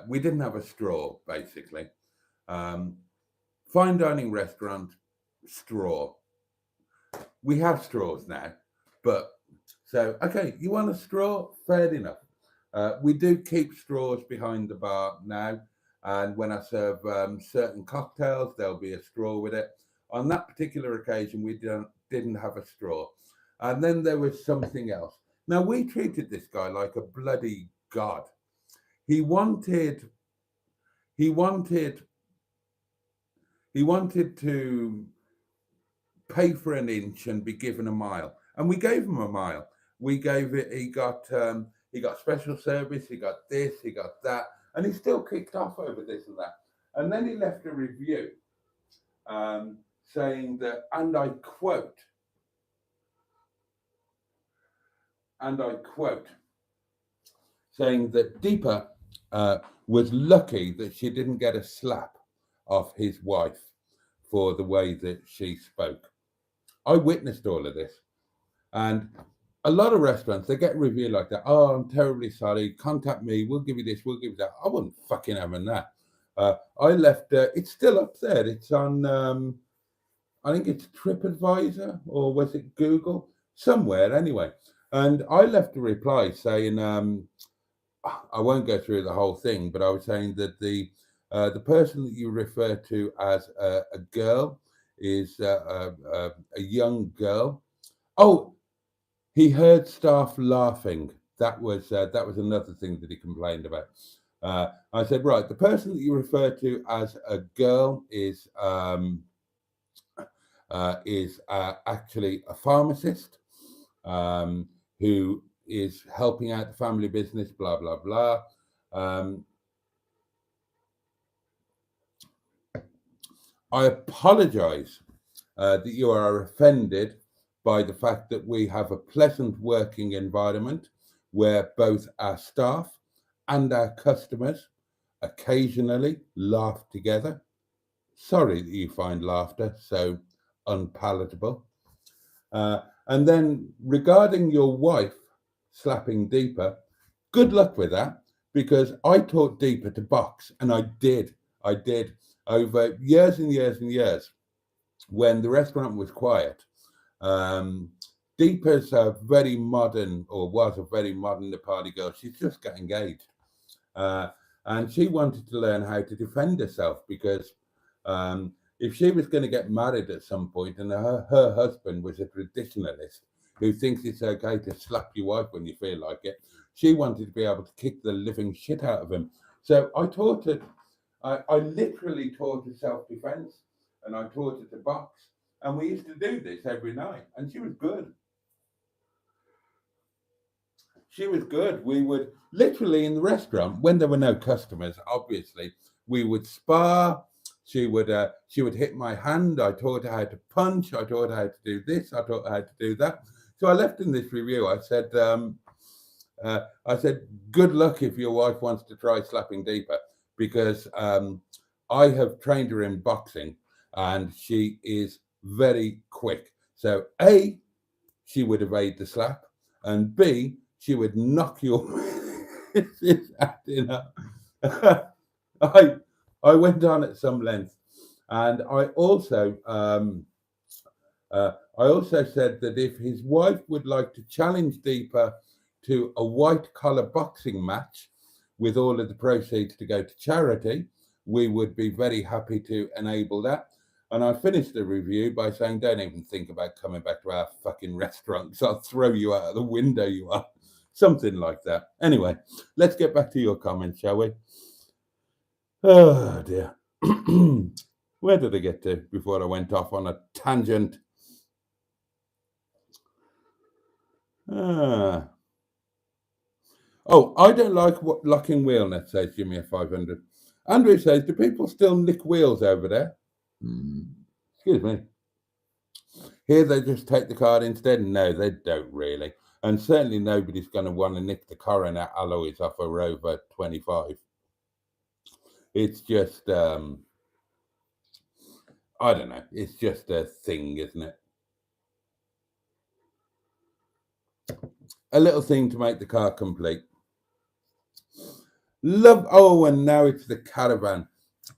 We didn't have a straw, basically. Fine dining restaurant, straw. We have straws now, but so, okay, you want a straw? Fair enough. We do keep straws behind the bar now. And when I serve certain cocktails, there'll be a straw with it. On that particular occasion, we didn't have a straw. And then there was something else. Now, we treated this guy like a bloody god. He wanted to pay for an inch and be given a mile. And we gave him a mile. We gave it. He got special service. He got this. He got that, and he still kicked off over this and that. And then he left a review saying that, and I quote, saying that Deepa was lucky that she didn't get a slap off his wife for the way that she spoke. I witnessed all of this. And a lot of restaurants, they get a review like that. Oh, I'm terribly sorry. Contact me. We'll give you this. We'll give you that. I wasn't fucking having that. I left, it's still up there. It's on, I think it's TripAdvisor, or was it Google? Somewhere anyway. And I left a reply saying, I won't go through the whole thing, but I was saying that the person that you refer to as a girl is a young girl. Oh, he heard staff laughing. That was another thing that he complained about. I said, right, the person that you refer to as a girl is actually a pharmacist who is helping out the family business, blah, blah, blah. I apologize that you are offended by the fact that we have a pleasant working environment where both our staff and our customers occasionally laugh together. Sorry that you find laughter so unpalatable. And then regarding your wife slapping Deepa, good luck with that, because I taught Deepa to box, and I did over years and years and years when the restaurant was quiet. Deepa's a very modern, or was a very modern Nepali girl. She's just got engaged. And she wanted to learn how to defend herself, because if she was going to get married at some point and her husband was a traditionalist who thinks it's okay to slap your wife when you feel like it, she wanted to be able to kick the living shit out of him. So I taught her, I literally taught her self-defense, and I taught her to box. And we used to do this every night, and she was good. She was good. We would literally in the restaurant, when there were no customers, obviously, we would spar. She would hit my hand. I taught her how to punch. I taught her how to do this. I taught her how to do that. So I left in this review. I said, good luck if your wife wants to try slapping Deepa, because I have trained her in boxing, and she is very quick. So A, she would evade the slap, and B, she would knock your acting up. I went on at some length, and I also said that if his wife would like to challenge Deepa to a white collar boxing match with all of the proceeds to go to charity, we would be very happy to enable that. And I finished the review by saying, don't even think about coming back to our fucking restaurants. I'll throw you out of the window, you are. Something like that. Anyway, let's get back to your comments, shall we? Oh, dear. Where did I get to before I went off on a tangent? Oh, I don't like what locking wheel net, says Jimmy at 500. Andrew says, do people still nick wheels over there? Excuse me. Here they just take the card instead? No, they don't really. And certainly nobody's going to want to nick the coronet alloys off a Rover 25. It's just, I don't know. It's just a thing, isn't it? A little thing to make the car complete. And now it's the caravan.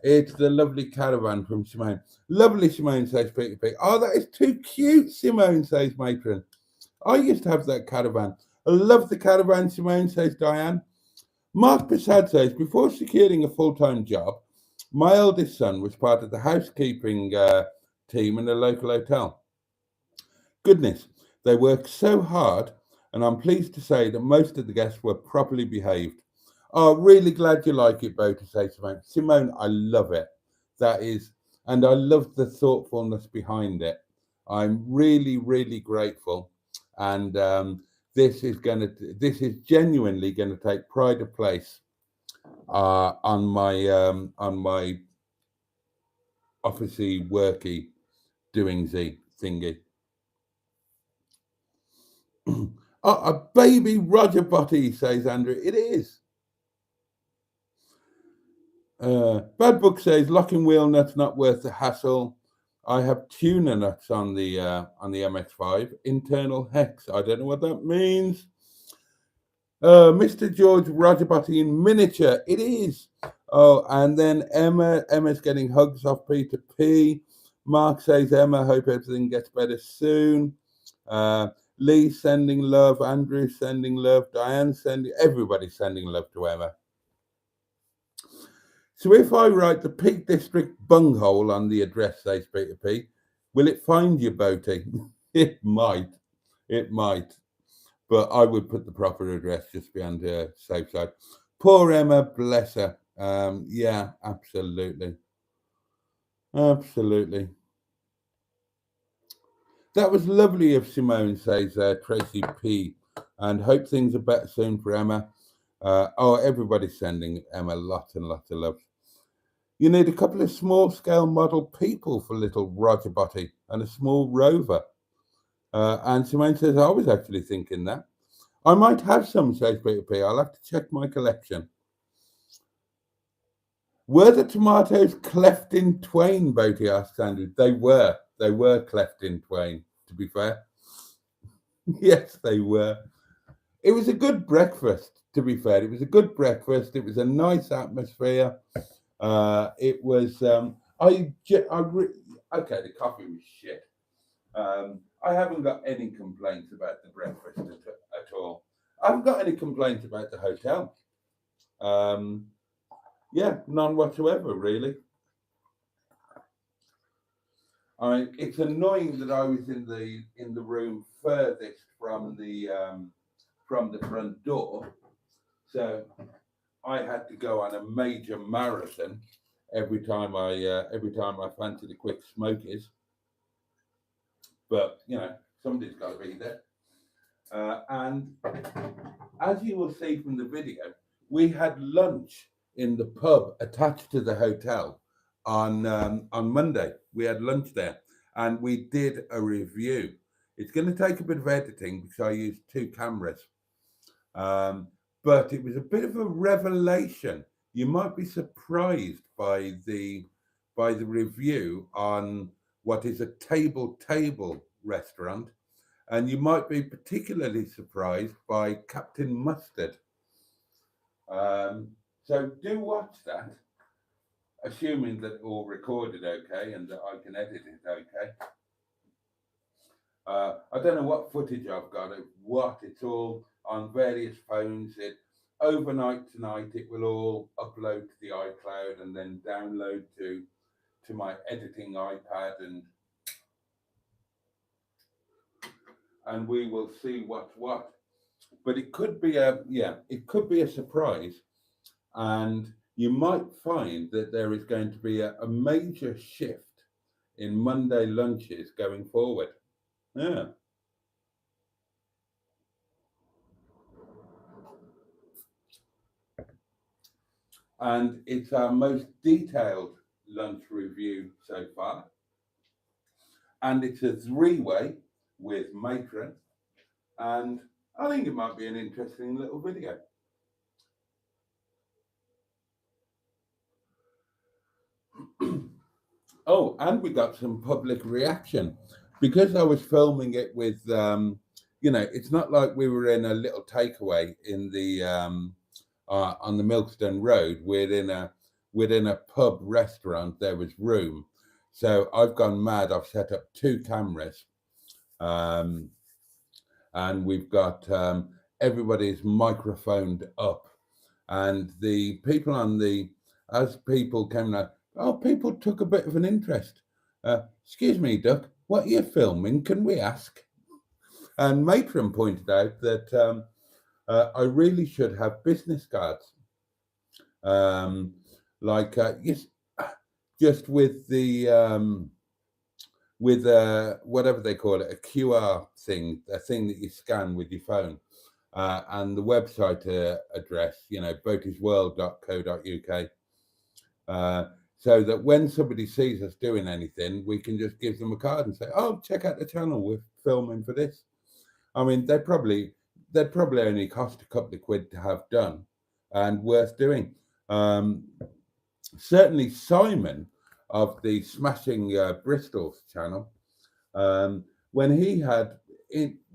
It's the lovely caravan from Simone. Lovely, Simone, says Peter P. Oh, that is too cute, Simone, says Matron. I used to have that caravan. I love the caravan, Simone, says Diane. Mark Prasad says, before securing a full-time job, my eldest son was part of the housekeeping team in a local hotel. Goodness, they worked so hard, and I'm pleased to say that most of the guests were properly behaved. Oh, really glad you like it, Boaty, says Simone. Simone, I love it. That is, and I love the thoughtfulness behind it. I'm really, really grateful. And this is genuinely going to take pride of place on my officey worky doingsy thingy. A baby Roger Boaty, says Andrew. It is. Bad Book says locking wheel nuts not worth the hassle. I have tuner nuts on the MX-5. Internal hex. I don't know what that means. Mr. George Roger Boaty in miniature. It is. Oh, and then Emma's getting hugs off Peter P. Mark says, Emma, hope everything gets better soon. Lee sending love. Andrew sending love. Diane everybody's sending love to Emma. So if I write the Peak District bunghole on the address, says Peter P, will it find you, Boaty? It might. But I would put the proper address just behind her safe side. Poor Emma, bless her. Yeah, absolutely. Absolutely. That was lovely of Simone, says Tracy P. And hope things are better soon for Emma. Everybody's sending Emma lots and lots of love. You need a couple of small-scale model people for little Roger Boaty and a small rover. And Simone says, I was actually thinking that. I might have some, says Peter P. I'll have to check my collection. Were the tomatoes cleft in twain, Boaty asked Andrew. They were cleft in twain, to be fair. Yes, they were. It was a good breakfast, to be fair. It was a good breakfast. It was a nice atmosphere. It was, okay, the coffee was shit. I haven't got any complaints about the breakfast at all. I haven't got any complaints about the hotel. Yeah, none whatsoever, really. It's annoying that I was in the room furthest from the front door, so I had to go on a major marathon every time I fancied a quick smokies. But somebody's got to be there. And as you will see from the video, we had lunch in the pub attached to the hotel on Monday. We had lunch there, and we did a review. It's going to take a bit of editing because I used 2 cameras, but it was a bit of a revelation. You might be surprised by the review on what is a table restaurant, and you might be particularly surprised by Captain Mustard. So do watch that, assuming that all recorded okay and that I can edit it okay. I don't know what footage I've got of what. It's all on various phones. Overnight tonight it will all upload to the iCloud and then download to my editing iPad, and we will see what's what. But it could be a surprise, and you might find that there is going to be a major shift in Monday lunches going forward. Yeah. And it's our most detailed lunch review so far. And it's a 3-way with Matron. And I think it might be an interesting little video. Oh, and we got some public reaction because I was filming it with, it's not like we were in a little takeaway in the on the Milkstone Road. Within a pub restaurant. There was room, so I've gone mad. I've set up 2 cameras, and we've got everybody's microphoned up, and the people as people came out. Oh, people took a bit of an interest. Excuse me, Duck, what are you filming? Can we ask? And Matron pointed out that I really should have business cards, just with the whatever they call it, a QR thing, a thing that you scan with your phone. and the website address, boatysworld.co.uk, so that when somebody sees us doing anything, we can just give them a card and say, "Oh, check out the channel. We're filming for this." I mean, they'd probably only cost a couple of quid to have done, and worth doing. Certainly, Simon of the Smashing Bristol's channel, when he had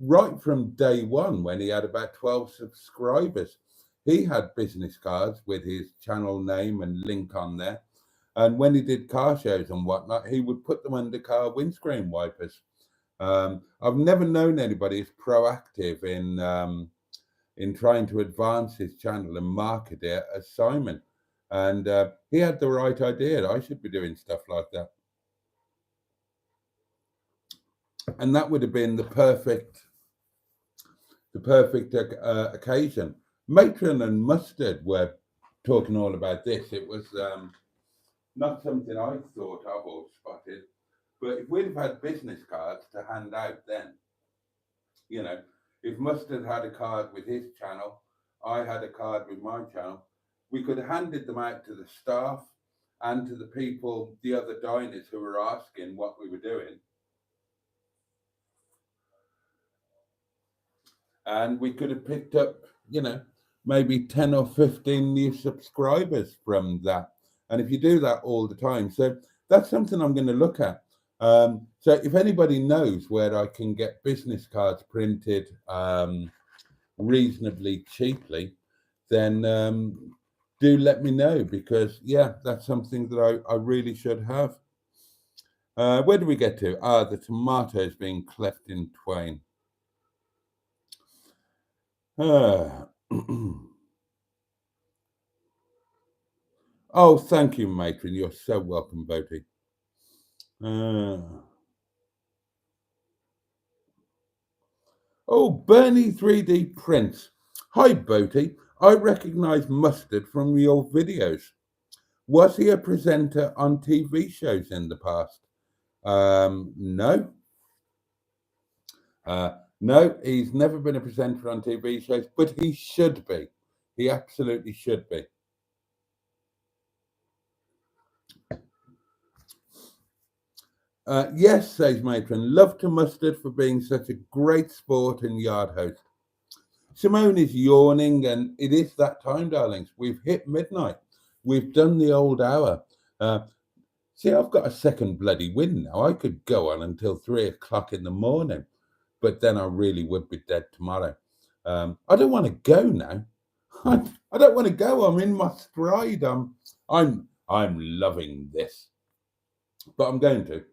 right from day one, when he had about 12 subscribers, he had business cards with his channel name and link on there. And when he did car shows and whatnot, he would put them under car windscreen wipers. I've never known anybody as proactive in trying to advance his channel and market it as Simon. And he had the right idea. I should be doing stuff like that. And that would have been the perfect occasion. Matron and Mustard were talking all about this. It was not something I thought of or spotted, but if we'd have had business cards to hand out then, if Mustard had a card with his channel, I had a card with my channel, we could have handed them out to the staff and to the people, the other diners who were asking what we were doing. And we could have picked up, maybe 10 or 15 new subscribers from that. And if you do that all the time, so that's something I'm going to look at. So if anybody knows where I can get business cards printed reasonably cheaply, then do let me know, because that's something that I really should have. Where do we get to? The tomatoes being cleft in twain. Oh, thank you, matron. You're so welcome, Boaty. Oh, Bernie 3D Prince. Hi, Boaty. I recognize Mustard from your videos. Was he a presenter on TV shows in the past? No. No, he's never been a presenter on TV shows, but he should be. He absolutely should be. Yes, says Matron. Love to Mustard for being such a great sport and yard host. Simone is yawning, and it is that time, darlings. We've hit midnight. We've done the old hour. See, I've got a second bloody win now. I could go on until 3 o'clock in the morning, but then I really would be dead tomorrow. I don't want to go now. I don't want to go. I'm in my stride. I'm loving this, but I'm going to.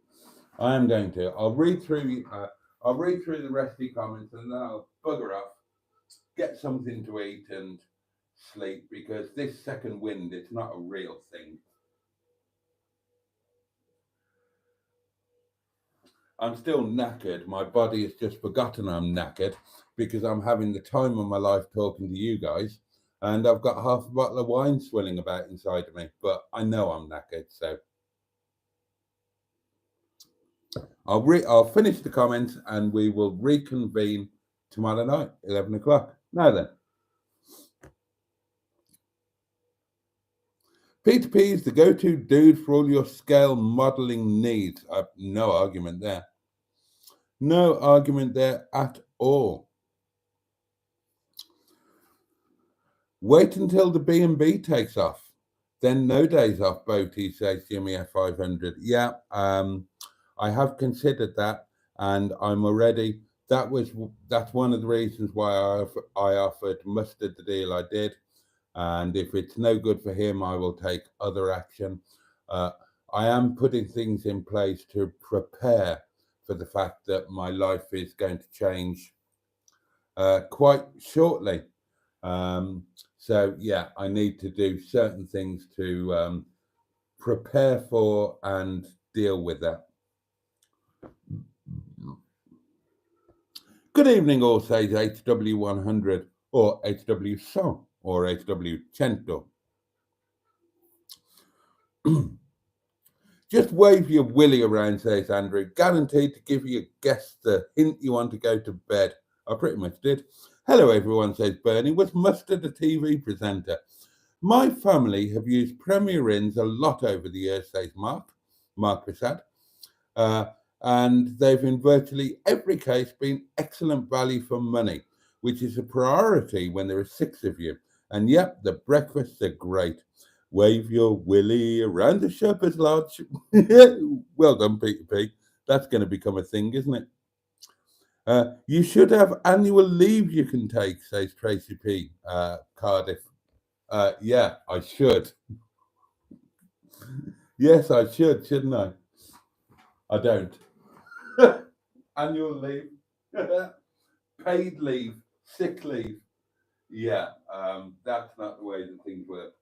I am going to. I'll read through the rest of the comments, and then I'll bugger off, get something to eat and sleep, because this second wind, it's not a real thing. I'm still knackered. My body has just forgotten I'm knackered because I'm having the time of my life talking to you guys, and I've got half a bottle of wine swilling about inside of me, but I know I'm knackered, so I'll finish the comments and we will reconvene tomorrow night, 11 o'clock. Now then. Peter P is the go-to dude for all your scale modeling needs. No argument there. No argument there at all. Wait until the B&B takes off. Then no days off, Boaty, says Jimmy F500. Yeah, I have considered that, and I'm already. That's one of the reasons why I offered Mustard the deal I did. And if it's no good for him, I will take other action. I am putting things in place to prepare for the fact that my life is going to change quite shortly. So yeah, I need to do certain things to prepare for and deal with that. Good evening, all, says HW100 or HW100 or HW100. Just wave your willy around, says Andrew. Guaranteed to give your guests the hint you want to go to bed. I pretty much did. Hello, everyone, says Bernie. Was Mustard a TV presenter? My family have used Premier Inns a lot over the years, says Mark Prasad. And they've in virtually every case been excellent value for money, which is a priority when there are 6 of you. And yep, the breakfasts are great. Wave your willy around the shepherd's lodge. Well done, Peter P. That's going to become a thing, isn't it? You should have annual leave you can take, says Tracy P. Cardiff. Yeah, I should. Yes, I should, shouldn't I? I don't. Annual leave, paid leave, sick leave. Yeah, that's not the way that things work.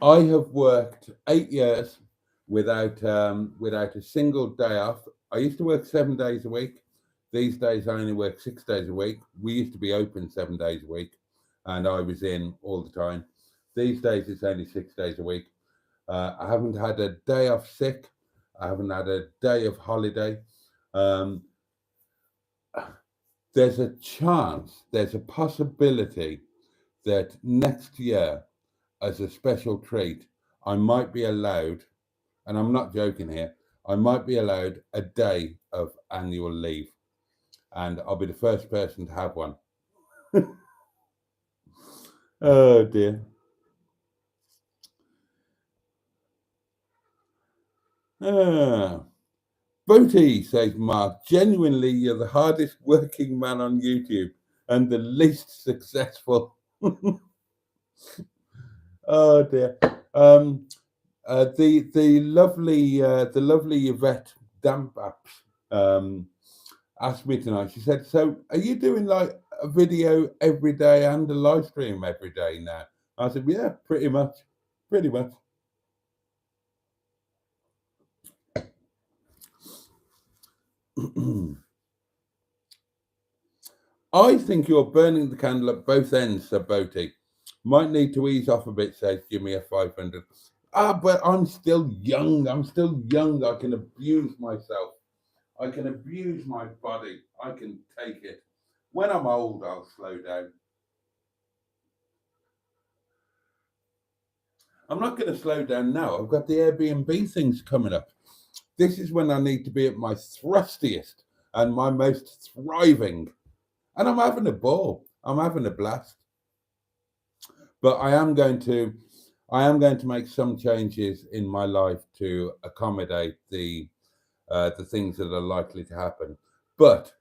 I have worked 8 years without a single day off. I used to work 7 days a week. These days I only work 6 days a week. We used to be open 7 days a week, and I was in all the time. These days it's only 6 days a week. I haven't had a day off sick. I haven't had a day of holiday. There's a chance, there's a possibility that next year, as a special treat, I might be allowed, and I'm not joking here, I might be allowed a day of annual leave, and I'll be the first person to have one. Oh dear. Boaty, says Mark, genuinely you're the hardest working man on YouTube and the least successful. Oh dear. The lovely Yvette Damp Apps asked me tonight. She said, "So, are you doing like a video every day and a live stream every day now?" I said, "Yeah, pretty much. I think you're burning the candle at both ends, Sir Boaty. Might need to ease off a bit," says Jimmy a 500. But I'm still young. I can abuse myself. I can abuse my body. I can take it. When I'm old, I'll slow down. I'm not going to slow down now. I've got the Airbnb things coming up. This is when I need to be at my thrustiest and my most thriving. And I'm having a ball. I'm having a blast. But I am going to make some changes in my life to accommodate the things that are likely to happen. But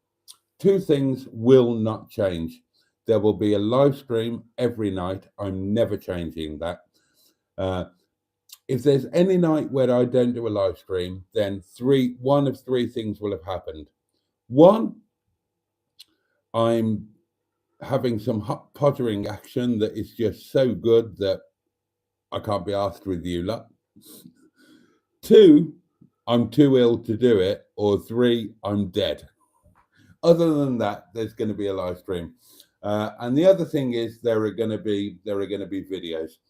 2 things will not change. There will be a live stream every night. I'm never changing that. If there's any night where I don't do a live stream, then one of 3 things will have happened. 1, I'm having some hot pottering action that is just so good that I can't be asked with you lot. 2, I'm too ill to do it, or 3, I'm dead. Other than that, there's going to be a live stream, and the other thing is there are going to be videos.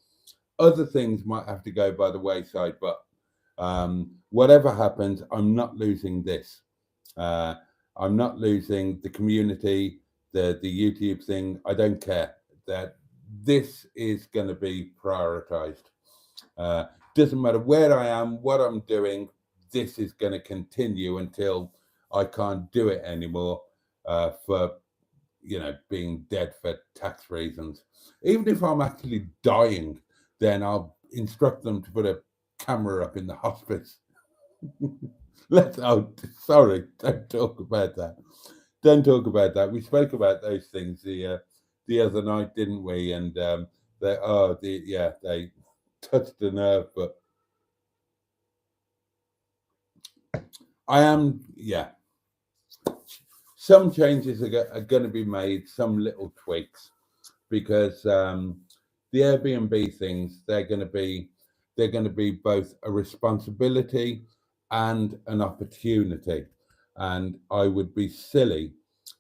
Other things might have to go by the wayside, but whatever happens, I'm not losing this. I'm not losing the community, the YouTube thing. I don't care. That this is going to be prioritized. Doesn't matter where I am, what I'm doing. This is going to continue until I can't do it anymore for being dead for tax reasons. Even if I'm actually dying, then I'll instruct them to put a camera up in the hospice. Sorry, don't talk about that. Don't talk about that. We spoke about those things the other night, didn't we? And they touched the nerve, but I am, some changes are going to be made, some little tweaks, because the Airbnb things, they're going to be both a responsibility and an opportunity, and I would be silly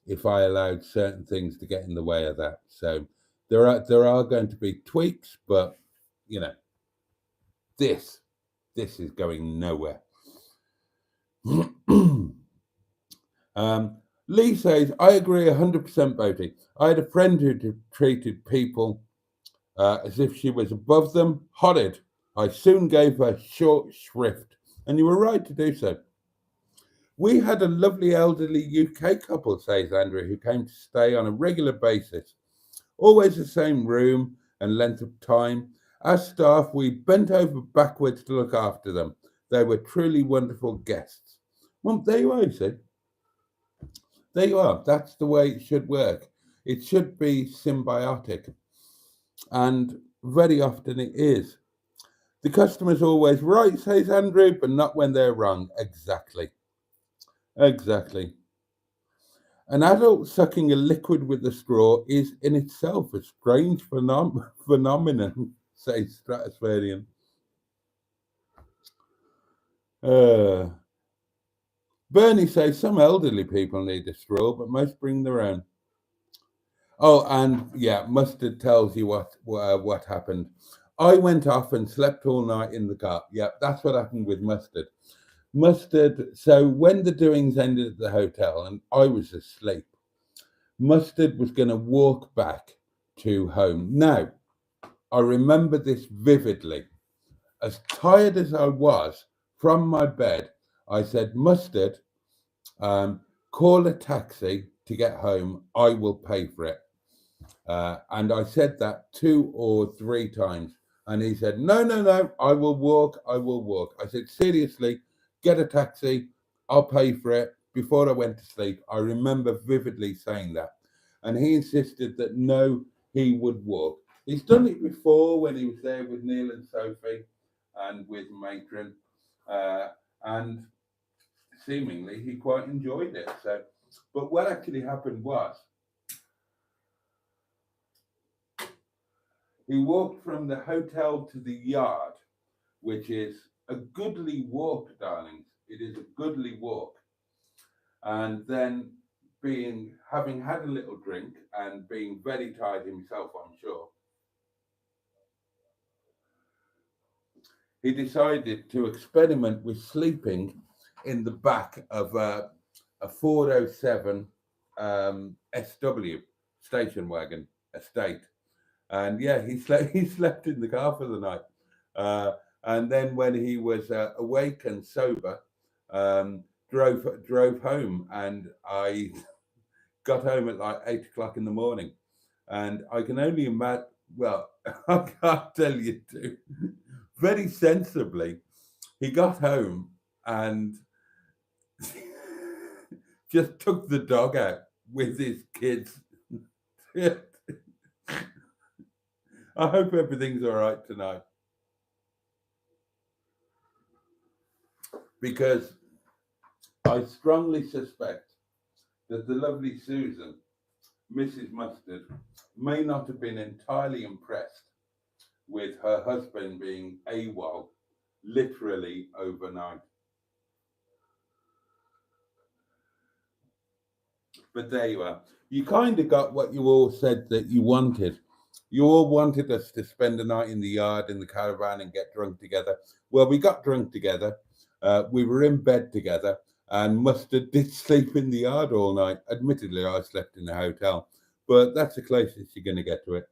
if I allowed certain things to get in the way of that. So there are going to be tweaks, but this this is going nowhere. Lee says, I agree 100%, Boaty. I had a friend who treated people as if she was above them. Horrid. I soon gave her short shrift, and you were right to do so. We had a lovely elderly UK couple, says Andrew, who came to stay on a regular basis. Always the same room and length of time. As staff, we bent over backwards to look after them. They were truly wonderful guests. Well, there you are, you see. There you are. That's the way it should work. It should be symbiotic. And very often it is. The customer's always right, says Andrew, but not when they're wrong. Exactly. Exactly. An adult sucking a liquid with a straw is in itself a strange phenomenon, says Stratospherian. Bernie says some elderly people need a straw, but most bring their own. Oh, and yeah, Mustard tells you what happened. I went off and slept all night in the car. Yeah, that's what happened with Mustard. Mustard, so when the doings ended at the hotel and I was asleep, Mustard was going to walk back to home. Now, I remember this vividly. As tired as I was from my bed, I said, Mustard, call a taxi to get home. I will pay for it. And I said that 2 or 3 times. And he said, no, I will walk. I said, seriously, get a taxi. I'll pay for it. Before I went to sleep, I remember vividly saying that. And he insisted that no, he would walk. He's done it before when he was there with Neil and Sophie and with Matron. And seemingly he quite enjoyed it. So, but what actually happened was, he walked from the hotel to the yard, which is a goodly walk, darlings. It is a goodly walk. And then having had a little drink and being very tired himself, I'm sure, he decided to experiment with sleeping in the back of a 407 SW station wagon estate. And yeah, he slept in the car for the night. And then when he was awake and sober, drove home. And I got home at like 8 o'clock in the morning. And I can only imagine, well, I can't tell you to. Very sensibly, he got home and just took the dog out with his kids. I hope everything's all right tonight. Because I strongly suspect that the lovely Susan, Mrs. Mustard, may not have been entirely impressed with her husband being AWOL literally overnight. But there you are. You kind of got what you all said that you wanted. You all wanted us to spend the night in the yard, in the caravan, and get drunk together. Well, we got drunk together. We were in bed together, and Mustard did sleep in the yard all night. Admittedly, I slept in the hotel, but that's the closest you're going to get to it.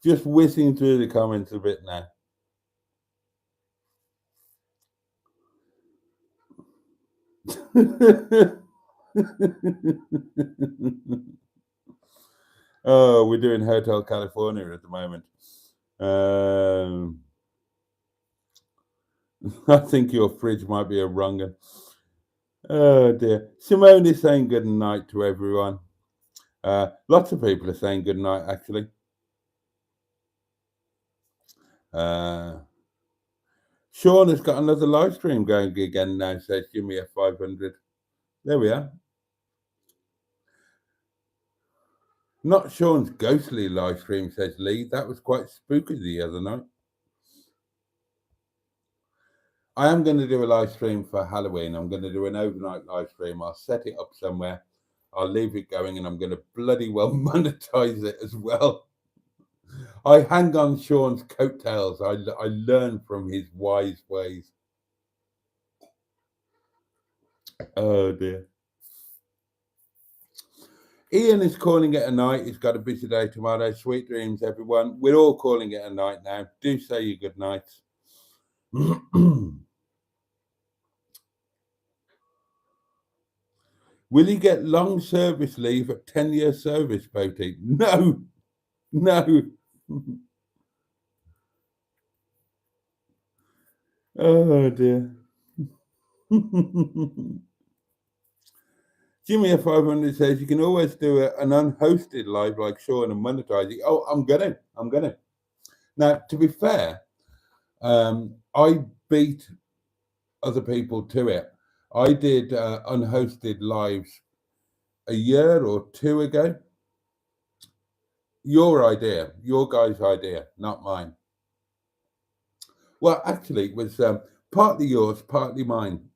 Just whizzing through the comments a bit now. Oh, we're doing Hotel California at the moment. I think your fridge might be a wrong one. Oh dear. Simone is saying good night to everyone. Lots of people are saying good night, actually. Sean has got another live stream going again now, says give me a 500. There we are. Not Sean's ghostly live stream, says Lee. That was quite spooky the other night. I am going to do a live stream for Halloween. I'm going to do an overnight live stream. I'll set it up somewhere. I'll leave it going, and I'm going to bloody well monetize it as well. I hang on Sean's coattails. I learn from his wise ways. Oh dear. Ian is calling it a night. He's got a busy day tomorrow. Sweet dreams, everyone. We're all calling it a night now. Do say your good nights. Will you get long service leave at 10-year service, Boaty? No. Oh dear. Jimmy F500 says you can always do an unhosted live like Sean and monetize it. Oh, I'm gonna. Now, to be fair, I beat other people to it. I did unhosted lives a year or two ago. Your idea, your guys' idea, not mine. Well, actually, it was partly yours, partly mine.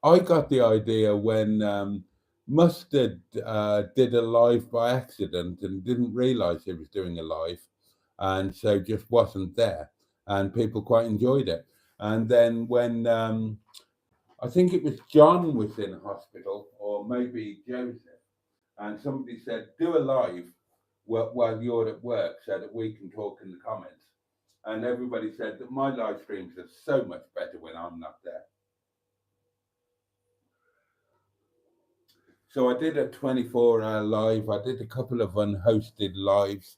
I got the idea when Mustard did a live by accident and didn't realise he was doing a live, and so just wasn't there, and people quite enjoyed it. And then when I think it was John was in hospital, or maybe Joseph, and somebody said, do a live while you're at work so that we can talk in the comments. And everybody said that my live streams are so much better when I'm not there. So I did a 24-hour live. I did a couple of unhosted lives.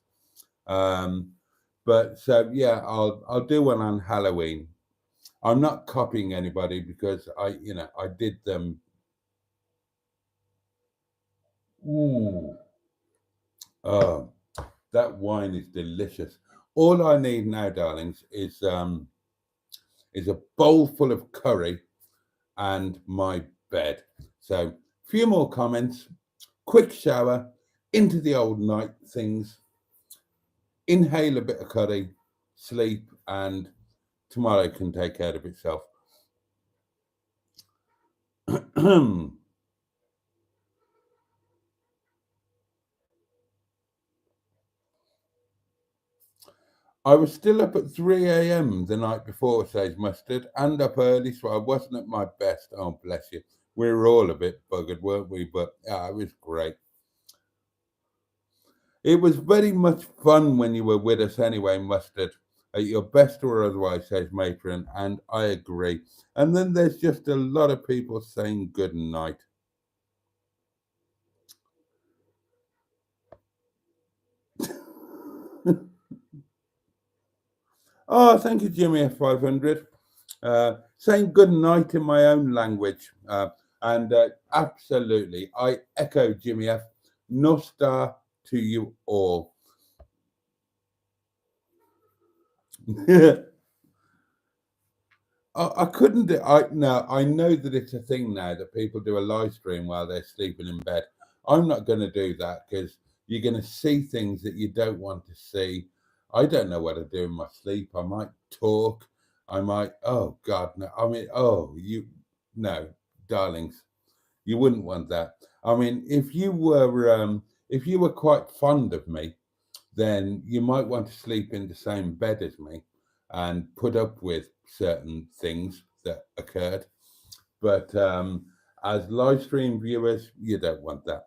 But so, yeah, I'll do one on Halloween. I'm not copying anybody because I did them. Ooh. Oh, that wine is delicious. All I need now, darlings, is a bowl full of curry and my bed. So, few more comments, quick shower, into the old night things, inhale a bit of curry, sleep, and tomorrow can take care of itself. I was still up at 3 a.m. the night before, says Mustard, and up early, so I wasn't at my best. Oh, bless you. We were all a bit buggered, weren't we? But yeah, it was great. It was very much fun when you were with us anyway, Mustard. At your best or otherwise, says Matron, and I agree. And then there's just a lot of people saying good night. Oh, thank you, Jimmy F500. Saying good night in my own language. And absolutely, I echo Jimmy F. No star to you all. I couldn't. I know that it's a thing now that people do a live stream while they're sleeping in bed. I'm not going to do that because you're going to see things that you don't want to see. I don't know what to do in my sleep. I might talk. I might. Oh God, no. I mean, no, darlings, you wouldn't want that. I mean, if you were quite fond of me, then you might want to sleep in the same bed as me and put up with certain things that occurred. But as live stream viewers, you don't want that.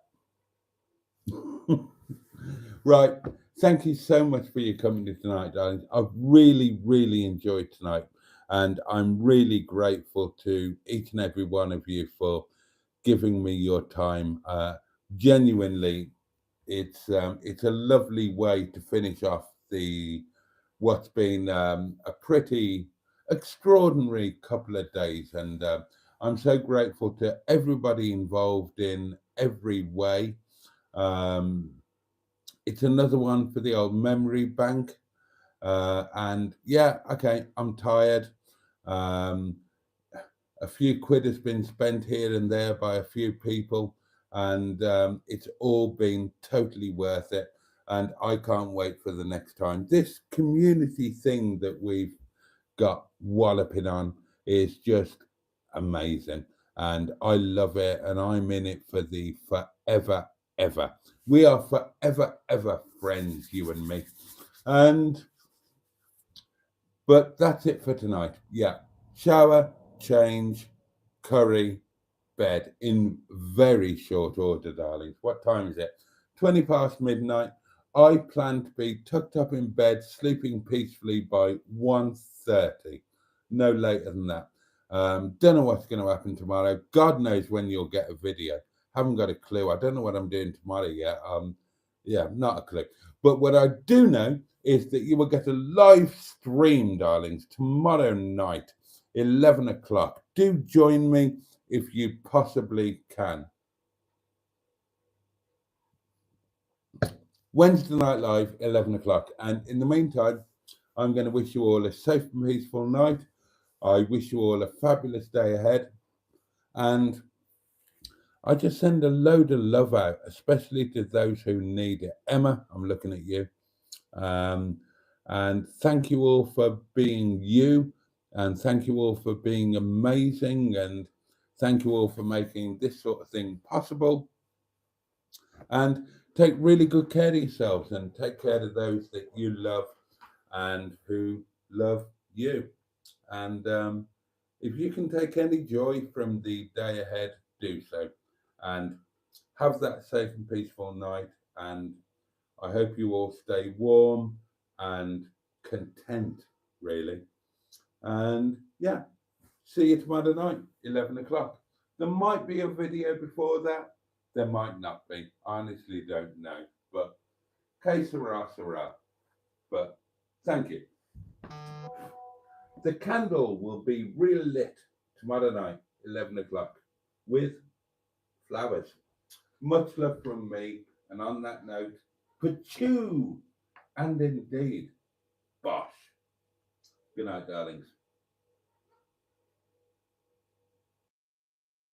Right. Thank you so much for your company tonight, darling. I've really, really enjoyed tonight. And I'm really grateful to each and every one of you for giving me your time. Genuinely, it's a lovely way to finish off what's been a pretty extraordinary couple of days, and I'm so grateful to everybody involved in every way. It's another one for the old memory bank, and yeah, okay, I'm tired. A few quid has been spent here and there by a few people. and it's all been totally worth it. And I can't wait for the next time. This community thing that we've got walloping on is just amazing, and I love it, and I'm in it for the forever ever. We are forever ever friends, you and me. And but that's it for tonight. Yeah, shower, change, curry, bed in very short order, darlings. What time is it? 20 past midnight. I plan to be tucked up in bed, sleeping peacefully by 1:30, no later than that. Don't know what's going to happen tomorrow. God knows when you'll get a video. Haven't got a clue. I don't know what I'm doing tomorrow yet. Yeah, not a clue. But what I do know is that you will get a live stream, darlings, tomorrow night, 11 o'clock. Do join me if you possibly can. Wednesday Night Live, 11 o'clock. And in the meantime, I'm going to wish you all a safe and peaceful night. I wish you all a fabulous day ahead. And I just send a load of love out, especially to those who need it. Emma, I'm looking at you. And thank you all for being you. And thank you all for being amazing. And thank you all for making this sort of thing possible. And take really good care of yourselves, and take care of those that you love and who love you. And if you can take any joy from the day ahead, do so. And have that safe and peaceful night. And I hope you all stay warm and content, really. And yeah, see you tomorrow night, 11 o'clock. There might be a video before that. There might not be. I honestly don't know. But que sera, sera. But thank you. The candle will be relit tomorrow night, 11 o'clock, with flowers. Much love from me. And on that note, pachoo, and indeed, bosh. Good night, darlings.